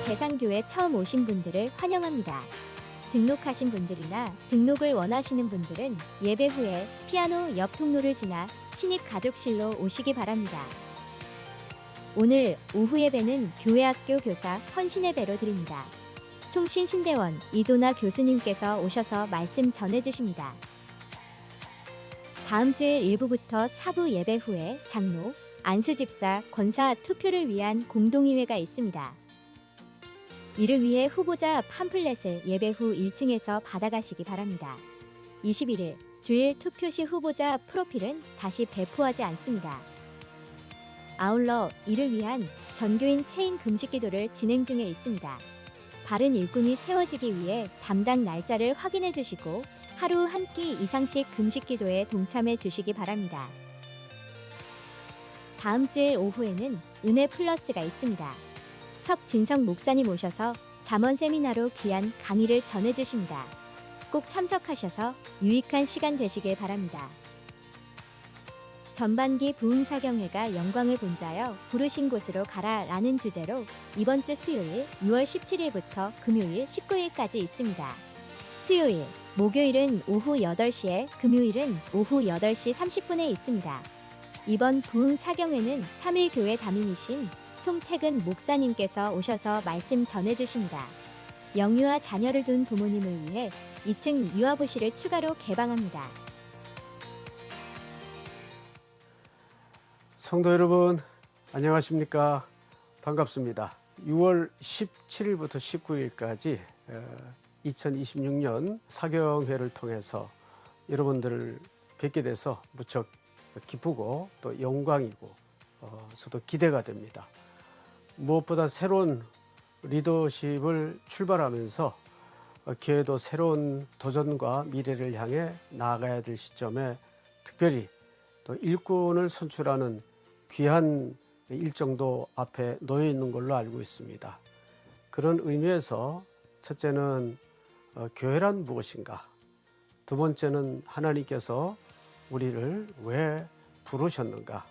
대상교회 처음 오신 분들을 환영합니다. 등록하신 분들이나 등록을 원하시는 분들은 예배 후에 피아노 옆 통로를 지나 신입 가족실로 오시기 바랍니다. 오늘 오후 예배는 교회학교 교사 헌신예배로 드립니다. 총신 신대원 이도나 교수님께서 오셔서 말씀 전해주십니다. 다음 주일 1부부터 4부 예배 후에 장로, 안수집사, 권사 투표를 위한 공동의회가 있습니다. 이를 위해 후보자 팜플렛을 예배 후 1층에서 받아가시기 바랍니다. 21일 주일 투표시 후보자 프로필은 다시 배포하지 않습니다. 아울러 이를 위한 전교인 체인 금식 기도를 진행 중에 있습니다. 바른 일꾼이 세워지기 위해 담당 날짜를 확인해 주시고 하루 한 끼 이상씩 금식 기도에 동참해 주시기 바랍니다. 다음 주일 오후에는 은혜 플러스가 있습니다. 석진성 목사님 오셔서 잠언 세미나로 귀한 강의를 전해주십니다. 꼭 참석하셔서 유익한 시간 되시길 바랍니다. 전반기 부흥사경회가 영광을 본자여 부르신 곳으로 가라 라는 주제로 이번 주 수요일 6월 17일부터 금요일 19일까지 있습니다. 수요일, 목요일은 오후 8시에, 금요일은 오후 8시 30분에 있습니다. 이번 부흥사경회는 3일교회 담임이신 송태근 목사님께서 오셔서 말씀 전해주십니다. 영유아 자녀를 둔 부모님을 위해 2층 유아부실을 추가로 개방합니다. 성도 여러분, 안녕하십니까? 반갑습니다. 6월 17일부터 19일까지 2026년 사경회를 통해서 여러분들을 뵙게 돼서 무척 기쁘고 또 영광이고 저도 기대가 됩니다. 무엇보다 새로운 리더십을 출발하면서 교회도 새로운 도전과 미래를 향해 나아가야 될 시점에 특별히 또 일꾼을 선출하는 귀한 일정도 앞에 놓여 있는 걸로 알고 있습니다. 그런 의미에서 첫째는 교회란 무엇인가? 두 번째는 하나님께서 우리를 왜 부르셨는가?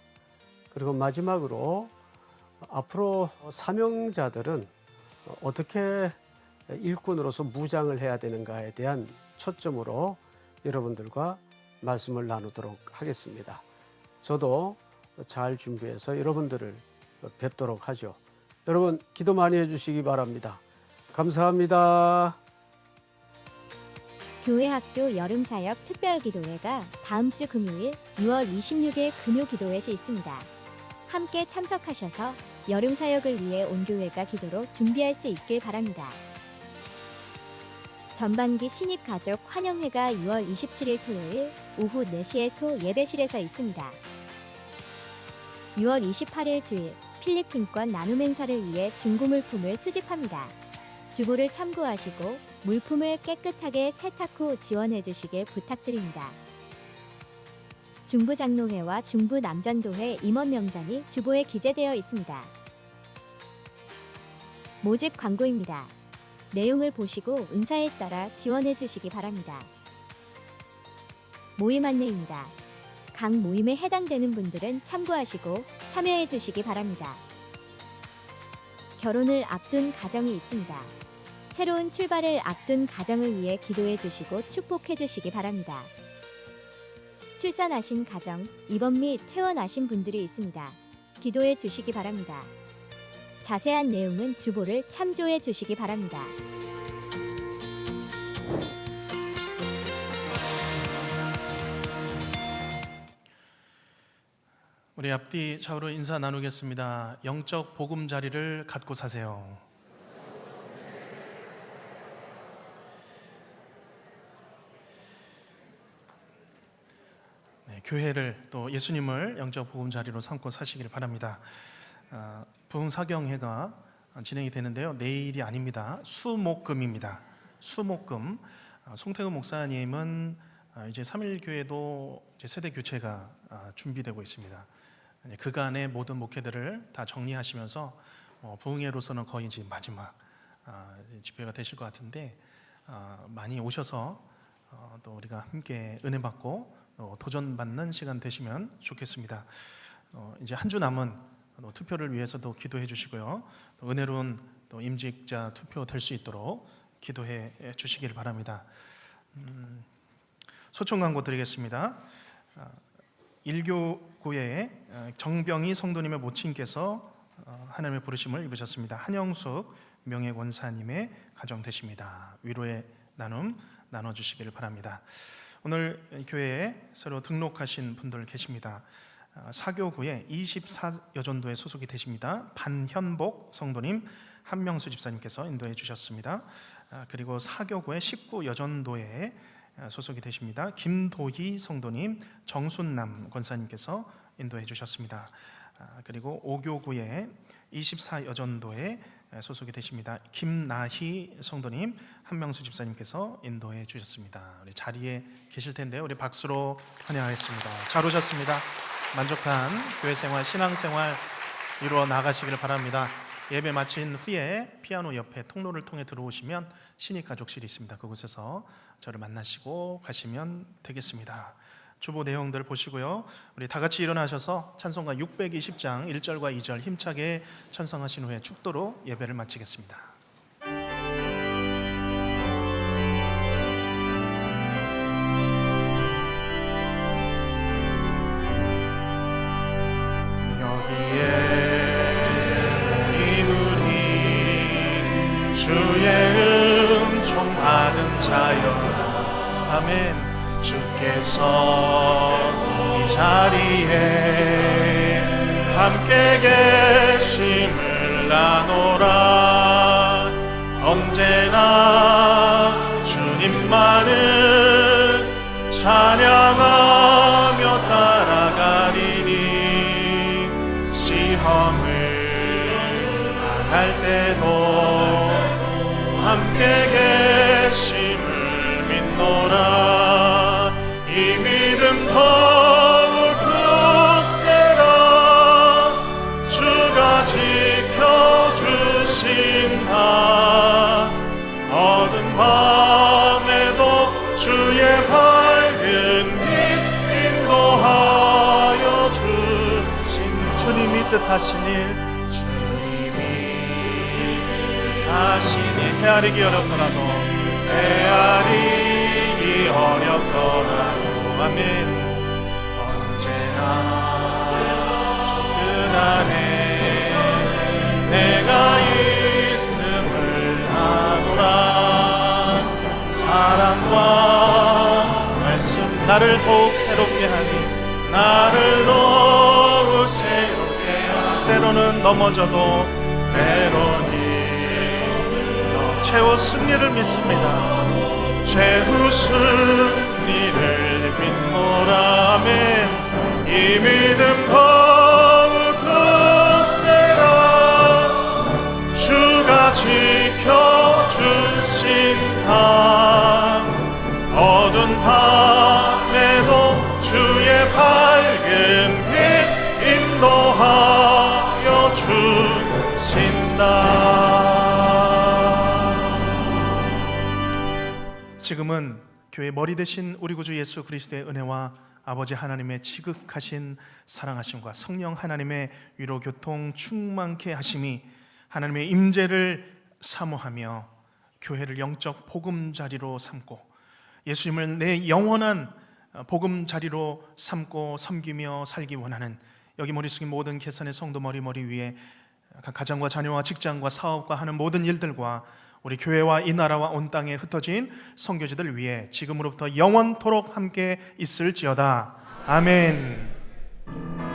그리고 마지막으로 앞으로 사명자들은 어떻게 일꾼으로서 무장을 해야 되는가에 대한 초점으로 여러분들과 말씀을 나누도록 하겠습니다. 저도 잘 준비해서 여러분들을 뵙도록 하죠. 여러분 기도 많이 해주시기 바랍니다. 감사합니다. 교회학교 여름사역 특별기도회가 다음 주 금요일 6월 26일 금요기도회에 있습니다. 함께 참석하셔서 여름사역을 위해 온 교회가 기도로 준비할 수 있길 바랍니다. 전반기 신입가족 환영회가 6월 27일 토요일 오후 4시에 소 예배실에서 있습니다. 6월 28일 주일 필리핀권 나눔 행사를 위해 중고 물품을 수집합니다. 주보를 참고하시고 물품을 깨끗하게 세탁 후 지원해 주시길 부탁드립니다. 중부장로회와 중부남전도회 임원 명단이 주보에 기재되어 있습니다. 모집 광고입니다. 내용을 보시고 은사에 따라 지원해 주시기 바랍니다. 모임 안내입니다. 각 모임에 해당되는 분들은 참고하시고 참여해 주시기 바랍니다. 결혼을 앞둔 가정이 있습니다. 새로운 출발을 앞둔 가정을 위해 기도해 주시고 축복해 주시기 바랍니다. 출산하신 가정, 입원 및 퇴원하신 분들이 있습니다. 기도해 주시기 바랍니다. 자세한 내용은 주보를 참조해 주시기 바랍니다. 우리 앞뒤 좌우로 인사 나누겠습니다. 영적 복음 자리를 갖고 사세요. 네, 교회를 또 예수님을 영적 복음 자리로 삼고 사시길 바랍니다. 부흥 사경회가 진행이 되는데요. 내일이 아닙니다. 수목금입니다. 수목금. 송태근 목사님은 이제 3일 교회도 이제 세대 교체가 준비되고 있습니다. 그간의 모든 목회들을 다 정리하시면서 부흥회로서는 거의 이제 마지막 집회가 되실 것 같은데 많이 오셔서 또 우리가 함께 은혜 받고 도전받는 시간 되시면 좋겠습니다. 이제 한 주 남은 투표를 위해서도 기도해 주시고요. 또 은혜로운 또 임직자 투표 될 수 있도록 기도해 주시길 바랍니다. 소총 광고 드리겠습니다. 일교구의 정병희 성도님의 모친께서 하나님의 부르심을 입으셨습니다. 한영숙 명예권사님의 가정 되십니다. 위로의 나눔 나눠주시기를 바랍니다. 오늘 교회에 새로 등록하신 분들 계십니다. 사교구의 24여전도에 소속이 되십니다. 반현복 성도님, 한명수 집사님께서 인도해 주셨습니다. 그리고 사교구의 19여전도에 소속이 되십니다. 김도희 성도님, 정순남 권사님께서 인도해 주셨습니다. 그리고 오교구의 24여전도에 소속이 되십니다. 김나희 성도님, 한명수 집사님께서 인도해 주셨습니다. 우리 자리에 계실 텐데요. 우리 박수로 환영하겠습니다. 잘 오셨습니다. 만족한 교회 생활, 신앙 생활 이루어 나가시기를 바랍니다. 예배 마친 후에 피아노 옆에 통로를 통해 들어오시면 신익 가족실이 있습니다. 그곳에서 저를 만나시고 가시면 되겠습니다. 주보 내용들 보시고요. 우리 다 같이 일어나셔서 찬송가 620장 1절과 2절 힘차게 찬송하신 후에 축도로 예배를 마치겠습니다. 주의 은총 받은 자여 아멘. 주께서 이 자리에 함께 계심을 나노라. 언제나 주님만을 찬양하며 따라가리니 시험을 당할 때도 함께 계심을 믿노라. 이 믿음 더욱 굳세라. 주가 지켜주신다. 어두운 밤에도 주의 밝은 빛 인도하여 주신 주님이 뜻하신 일, 자신이 헤아리기 어렵더라도 헤아리기 어렵더라도 아멘. 언제나 주 뜻 안에 내가 있음을 아노라. 사랑과 말씀 나를 더욱 새롭게 하니 나를 더욱 새롭게 하니 때로는 넘어져도 때로는 최후 승리를 믿습니다. 최후 승리를 믿노라. 아멘. 이 믿음 더욱 굳세라. 주가 지켜주신다. 어두운 밤에도 주의 밝은 빛 인도하여 주신다. 지금은 교회 머리 되신 우리 구주 예수 그리스도의 은혜와 아버지 하나님의 지극하신 사랑하심과 성령 하나님의 위로 교통 충만케 하심이 하나님의 임재를 사모하며 교회를 영적 보금자리로 삼고 예수님을 내 영원한 보금자리로 삼고 섬기며 살기 원하는 여기 머리 숙인 모든 개선의 성도 머리 위에 가정과 자녀와 직장과 사업과 하는 모든 일들과 우리 교회와 이 나라와 온 땅에 흩어진 선교지들 위해 지금으로부터 영원토록 함께 있을지어다. 아멘.